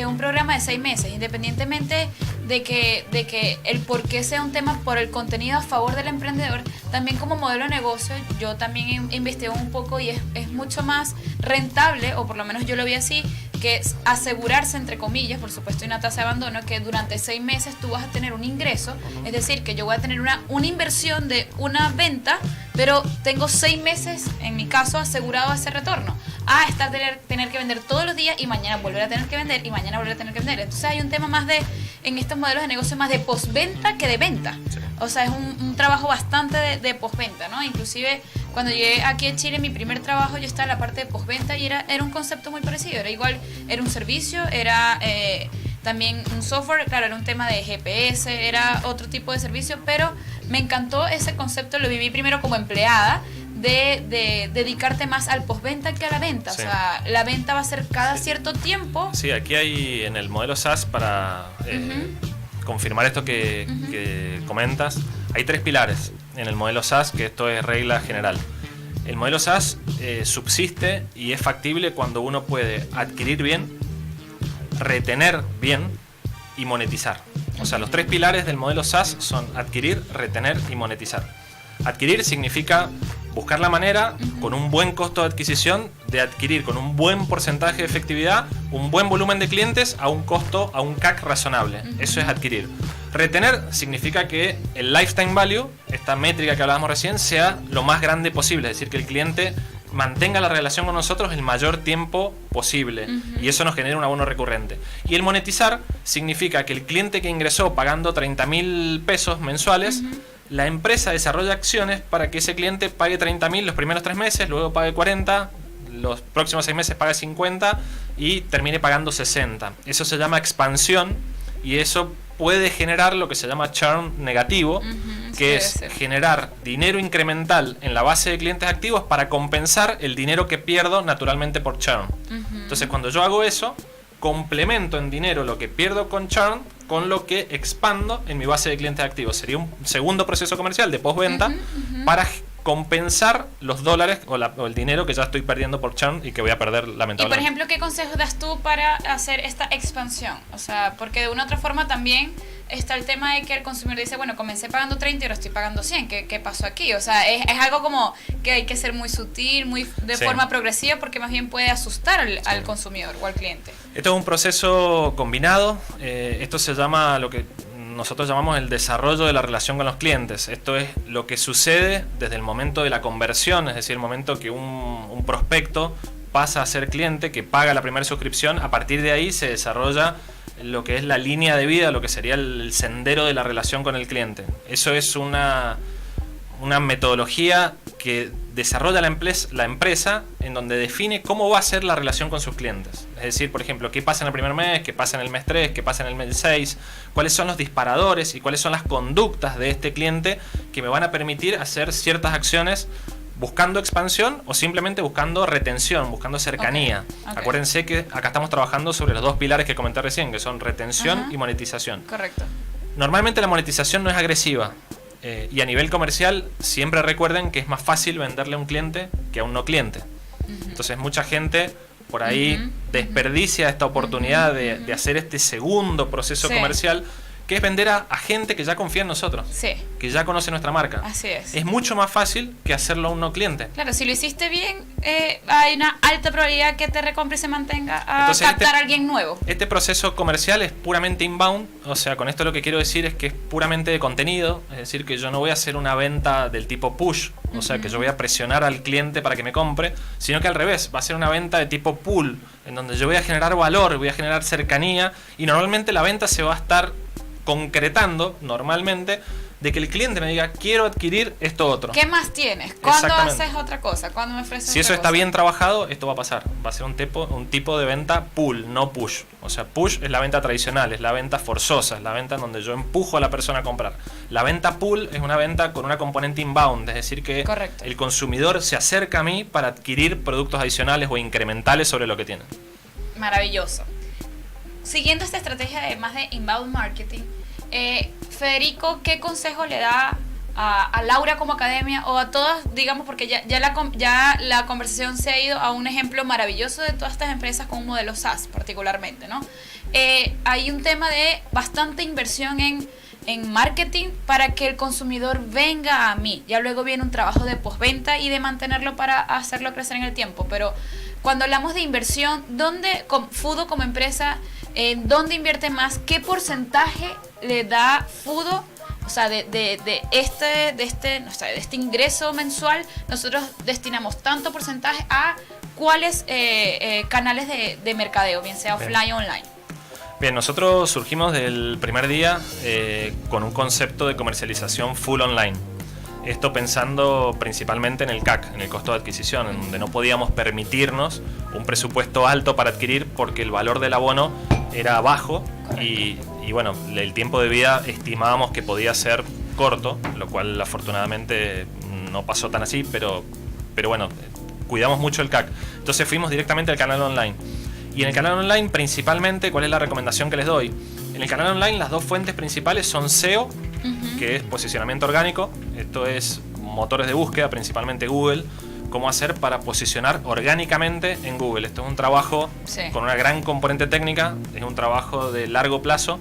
un programa de 6 meses, independientemente de que el por qué sea un tema por el contenido a favor del emprendedor, también como modelo de negocio yo también investigué un poco y es mucho más rentable, o por lo menos yo lo vi así, que es asegurarse, entre comillas, por supuesto, una tasa de abandono, que durante 6 meses tú vas a tener un ingreso, es decir, que yo voy a tener una inversión de una venta, pero tengo 6 meses, en mi caso, asegurado ese retorno, a estar tener que vender todos los días y mañana volver a tener que vender y mañana volver a tener que vender. Entonces hay un tema más en estos modelos de negocio, más de postventa que de venta. O sea, es un trabajo bastante de postventa, ¿no? Inclusive cuando llegué aquí a Chile, mi primer trabajo, yo estaba en la parte de postventa y era un concepto muy parecido. Era igual, era un servicio, era también un software, claro, era un tema de GPS, era otro tipo de servicio, pero me encantó ese concepto, lo viví primero como empleada, de dedicarte más al postventa que a la venta. Sí. O sea, la venta va a ser cada cierto tiempo. Sí, aquí hay en el modelo SaaS, para confirmar esto que comentas, hay 3 pilares en el modelo SaaS, que esto es regla general. El modelo SaaS subsiste y es factible cuando uno puede adquirir bien, retener bien y monetizar. O sea, los 3 pilares del modelo SaaS son adquirir, retener y monetizar. Adquirir significa buscar la manera, con un buen costo de adquisición, de adquirir con un buen porcentaje de efectividad un buen volumen de clientes a un costo, a un CAC razonable. Eso es adquirir. Retener significa que el lifetime value, esta métrica que hablábamos recién, sea lo más grande posible, es decir, que el cliente mantenga la relación con nosotros el mayor tiempo posible, y eso nos genera un abono recurrente. Y el monetizar significa que el cliente que ingresó pagando 30.000 pesos mensuales, la empresa desarrolla acciones para que ese cliente pague 30.000 los primeros 3 meses, luego pague 40, los próximos 6 meses pague 50 y termine pagando 60. Eso se llama expansión, y eso puede generar lo que se llama churn negativo, que es generar dinero incremental en la base de clientes activos para compensar el dinero que pierdo naturalmente por churn. Entonces, cuando yo hago eso, complemento en dinero lo que pierdo con churn con lo que expando en mi base de clientes activos. Sería un segundo proceso comercial de postventa para compensar los dólares o el dinero que ya estoy perdiendo por churn y que voy a perder lamentablemente. Y por ejemplo, ¿qué consejos das tú para hacer esta expansión? O sea, porque de una u otra forma también está el tema de que el consumidor dice, bueno, comencé pagando 30 y ahora estoy pagando 100. ¿Qué pasó aquí? O sea, es algo como que hay que ser muy sutil, muy de forma progresiva, porque más bien puede asustar al consumidor o al cliente. Esto es un proceso combinado. Esto se llama lo que nosotros llamamos el desarrollo de la relación con los clientes. Esto es lo que sucede desde el momento de la conversión, es decir, el momento que un prospecto pasa a ser cliente, que paga la primera suscripción. A partir de ahí se desarrolla lo que es la línea de vida, lo que sería el sendero de la relación con el cliente. Eso es una metodología que desarrolla la empresa, en donde define cómo va a ser la relación con sus clientes. Es decir, por ejemplo, qué pasa en el primer mes, qué pasa en el mes 3, qué pasa en el mes 6, cuáles son los disparadores y cuáles son las conductas de este cliente que me van a permitir hacer ciertas acciones buscando expansión o simplemente buscando retención, buscando cercanía. Okay. Acuérdense que acá estamos trabajando sobre los 2 pilares que comenté recién, que son retención y monetización. Correcto. Normalmente la monetización no es agresiva. Y a nivel comercial siempre recuerden que es más fácil venderle a un cliente que a un no cliente. Entonces mucha gente por ahí desperdicia esta oportunidad de hacer este segundo proceso comercial, que es vender a gente que ya confía en nosotros, que ya conoce nuestra marca. Así es. Es mucho más fácil que hacerlo a un no cliente. Claro, si lo hiciste bien, hay una alta probabilidad que te recompre y se mantenga a captar a alguien nuevo. Este proceso comercial es puramente inbound, o sea, con esto lo que quiero decir es que es puramente de contenido, es decir, que yo no voy a hacer una venta del tipo push, o sea, que yo voy a presionar al cliente para que me compre, sino que al revés, va a ser una venta de tipo pull, en donde yo voy a generar valor, voy a generar cercanía, y normalmente la venta se va a estar concretando normalmente de que el cliente me diga, quiero adquirir esto otro. ¿Qué más tienes? ¿Cuándo haces otra cosa? ¿Cuándo me ofreces Si eso está bien trabajado, esto va a pasar. Va a ser un tipo de venta pull, no push. O sea, push es la venta tradicional, es la venta forzosa, es la venta en donde yo empujo a la persona a comprar. La venta pull es una venta con una componente inbound, es decir, que el consumidor se acerca a mí para adquirir productos adicionales o incrementales sobre lo que tiene. Maravilloso. siguiendo esta estrategia de más de inbound marketing, Federico, ¿qué consejo le da a Laura como academia o a todas, digamos, porque ya la conversación se ha ido a un ejemplo maravilloso de todas estas empresas con un modelo SaaS particularmente, ¿no? Hay un tema de bastante inversión en marketing para que el consumidor venga a mí. Ya luego viene un trabajo de postventa y de mantenerlo para hacerlo crecer en el tiempo. Pero cuando hablamos de inversión, Fudo como empresa, ¿dónde invierte más? ¿Qué porcentaje le da Fudo? O sea, de este ingreso mensual, nosotros destinamos tanto porcentaje a cuáles canales de mercadeo, bien sea offline o online. Bien, nosotros surgimos del primer día con un concepto de comercialización full online. Esto pensando principalmente en el CAC, en el costo de adquisición, en donde no podíamos permitirnos un presupuesto alto para adquirir porque el valor del abono era bajo y bueno, el tiempo de vida estimábamos que podía ser corto, lo cual afortunadamente no pasó tan así, pero bueno, cuidamos mucho el CAC. Entonces fuimos directamente al canal online. Y en el canal online principalmente, ¿cuál es la recomendación que les doy? En el canal online las dos fuentes principales son SEO, que es posicionamiento orgánico. Esto es motores de búsqueda, principalmente Google. Cómo hacer para posicionar orgánicamente en Google. Esto es un trabajo con una gran componente técnica, es un trabajo de largo plazo,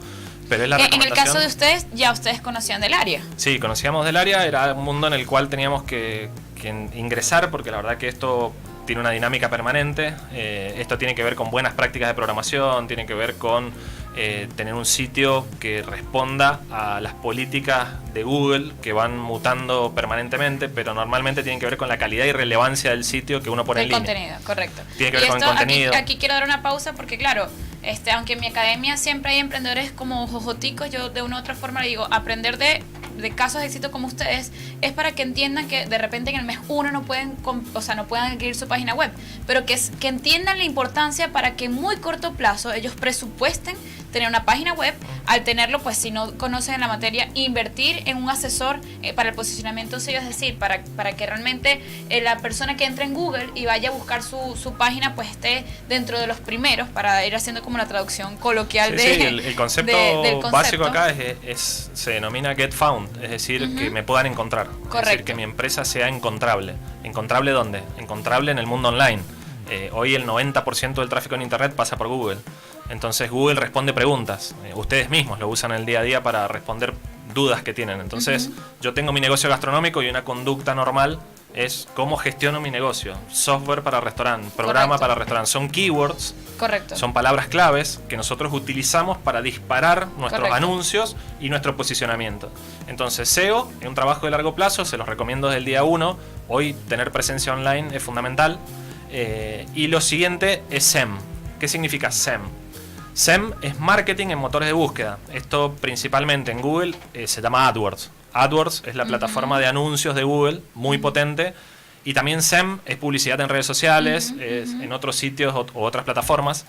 pero es la recomendación. En el caso de ustedes, ya ustedes conocían del área. Sí, conocíamos del área, era un mundo en el cual teníamos que ingresar, porque la verdad que esto tiene una dinámica permanente. Esto tiene que ver con buenas prácticas de programación, tiene que ver con tener un sitio que responda a las políticas de Google que van mutando permanentemente, pero normalmente tienen que ver con la calidad y relevancia del sitio que uno pone en línea. El contenido, correcto. Tiene que ver con el contenido. Aquí quiero dar una pausa porque claro, aunque en mi academia siempre hay emprendedores como jojoticos, yo de una u otra forma le digo, aprender de casos de éxito como ustedes es para que entiendan que de repente en el mes 1 no pueden adquirir su página web, pero que entiendan la importancia para que en muy corto plazo ellos presupuesten tener una página web. Al tenerlo, pues si no conocen la materia, invertir en un asesor para el posicionamiento SEO, es decir, para que realmente la persona que entre en Google y vaya a buscar su página, pues esté dentro de los primeros, para ir haciendo como la traducción coloquial el concepto del concepto básico acá se denomina get found, es decir, que me puedan encontrar. Correcto. Es decir, que mi empresa sea encontrable. ¿Encontrable dónde? Encontrable en el mundo online. Hoy el 90% del tráfico en internet pasa por Google. Entonces Google responde preguntas. Ustedes mismos lo usan en el día a día para responder dudas que tienen. Entonces yo tengo mi negocio gastronómico y una conducta normal es cómo gestiono mi negocio. Software para restaurante, programa para restaurante. Son keywords, son palabras claves que nosotros utilizamos para disparar nuestros anuncios y nuestro posicionamiento. Entonces SEO es un trabajo de largo plazo, se los recomiendo desde el día 1. Hoy tener presencia online es fundamental. Y lo siguiente es SEM. ¿Qué significa SEM? SEM es marketing en motores de búsqueda. Esto principalmente en Google se llama AdWords. AdWords es la plataforma de anuncios de Google, muy potente. Y también SEM es publicidad en redes sociales, en otros sitios o otras plataformas.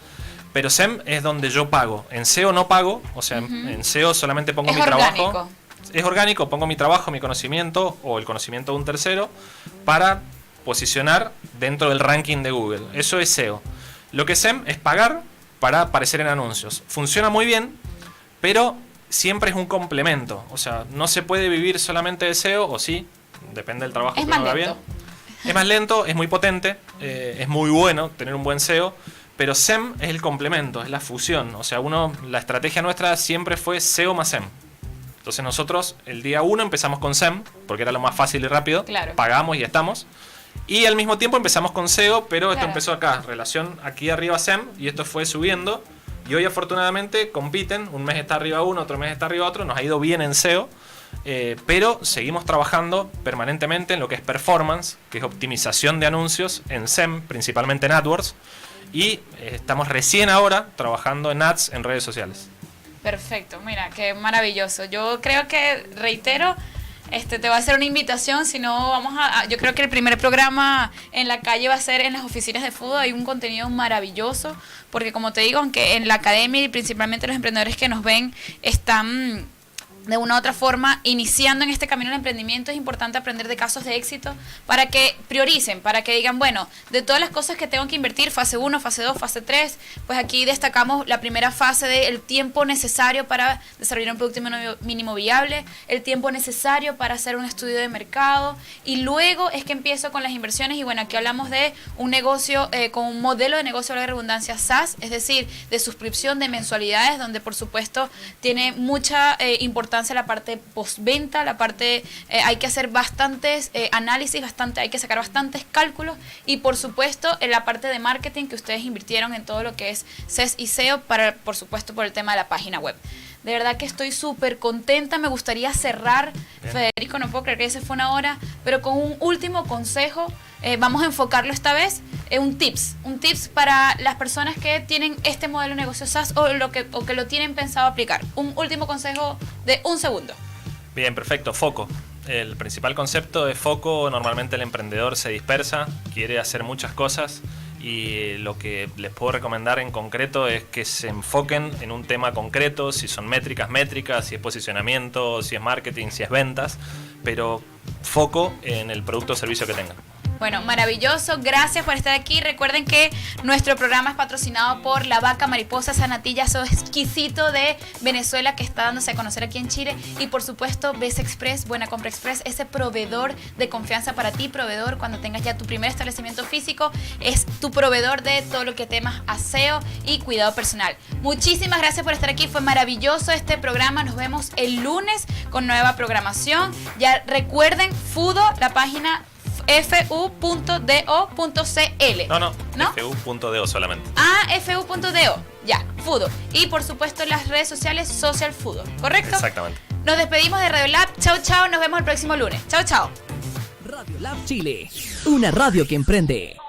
Pero SEM es donde yo pago. En SEO no pago, o sea, en SEO solamente pongo mi trabajo. Es orgánico, pongo mi trabajo, mi conocimiento o el conocimiento de un tercero para posicionar dentro del ranking de Google. Eso es SEO. Lo que es SEM es pagar para aparecer en anuncios. Funciona muy bien, pero siempre es un complemento. O sea, no se puede vivir solamente de SEO, o sí, depende del trabajo que uno haga bien. Es más lento, es muy potente, es muy bueno tener un buen SEO, pero SEM es el complemento, es la fusión. O sea, la estrategia nuestra siempre fue SEO más SEM. Entonces nosotros el día 1 empezamos con SEM, porque era lo más fácil y rápido, pagamos y estamos. Y al mismo tiempo empezamos con SEO, pero esto empezó acá, relación aquí arriba SEM, y esto fue subiendo. Y hoy afortunadamente compiten, un mes está arriba uno, otro mes está arriba otro, nos ha ido bien en SEO, pero seguimos trabajando permanentemente en lo que es performance, que es optimización de anuncios en SEM, principalmente en AdWords, y estamos recién ahora trabajando en Ads en redes sociales. Perfecto, mira, qué maravilloso. Yo creo que, reitero, te voy a hacer una invitación, si no yo creo que el primer programa en la calle va a ser en las oficinas de Fudo. Hay un contenido maravilloso, porque como te digo, aunque en la academia y principalmente los emprendedores que nos ven están de una u otra forma, iniciando en este camino del emprendimiento, es importante aprender de casos de éxito para que prioricen, para que digan, bueno, de todas las cosas que tengo que invertir, fase 1, fase 2, fase 3, pues aquí destacamos la primera fase del tiempo necesario para desarrollar un producto mínimo viable, el tiempo necesario para hacer un estudio de mercado, y luego es que empiezo con las inversiones. Y bueno, aquí hablamos de un negocio con un modelo de negocio de redundancia SaaS, es decir, de suscripción, de mensualidades, donde por supuesto tiene mucha importancia la parte postventa, la parte hay que hacer bastantes análisis, hay que sacar bastantes cálculos, y por supuesto en la parte de marketing, que ustedes invirtieron en todo lo que es SES y SEO, para, por supuesto, por el tema de la página web. De verdad que estoy súper contenta. Me gustaría cerrar, bien, Federico, no puedo creer que se fue una hora, pero con un último consejo. Vamos a enfocarlo esta vez, un tips para las personas que tienen este modelo de negocio SaaS o que lo tienen pensado aplicar. Un último consejo de un segundo. Bien, perfecto. Foco. El principal concepto es foco. Normalmente el emprendedor se dispersa, quiere hacer muchas cosas, y lo que les puedo recomendar en concreto es que se enfoquen en un tema concreto, si son métricas, si es posicionamiento, si es marketing, si es ventas, pero foco en el producto o servicio que tengan. Bueno, maravilloso, gracias por estar aquí. Recuerden que nuestro programa es patrocinado por La Vaca Mariposa, esa natilla, eso exquisito de Venezuela que está dándose a conocer aquí en Chile. Y por supuesto, BES Express, Buena Compra Express, ese proveedor de confianza para ti, proveedor cuando tengas ya tu primer establecimiento físico, es tu proveedor de todo lo que temas aseo y cuidado personal. Muchísimas gracias por estar aquí, fue maravilloso este programa. Nos vemos el lunes con nueva programación. Ya recuerden, Fudo, la página fu.do.cl. No, fu.do solamente. fu.do, ya, Fudo. Y por supuesto en las redes sociales, Social Fudo, ¿correcto? Exactamente. Nos despedimos de Radio Lab. Chao, chao, nos vemos el próximo lunes. Chao, chao. Radio Lab Chile, una radio que emprende.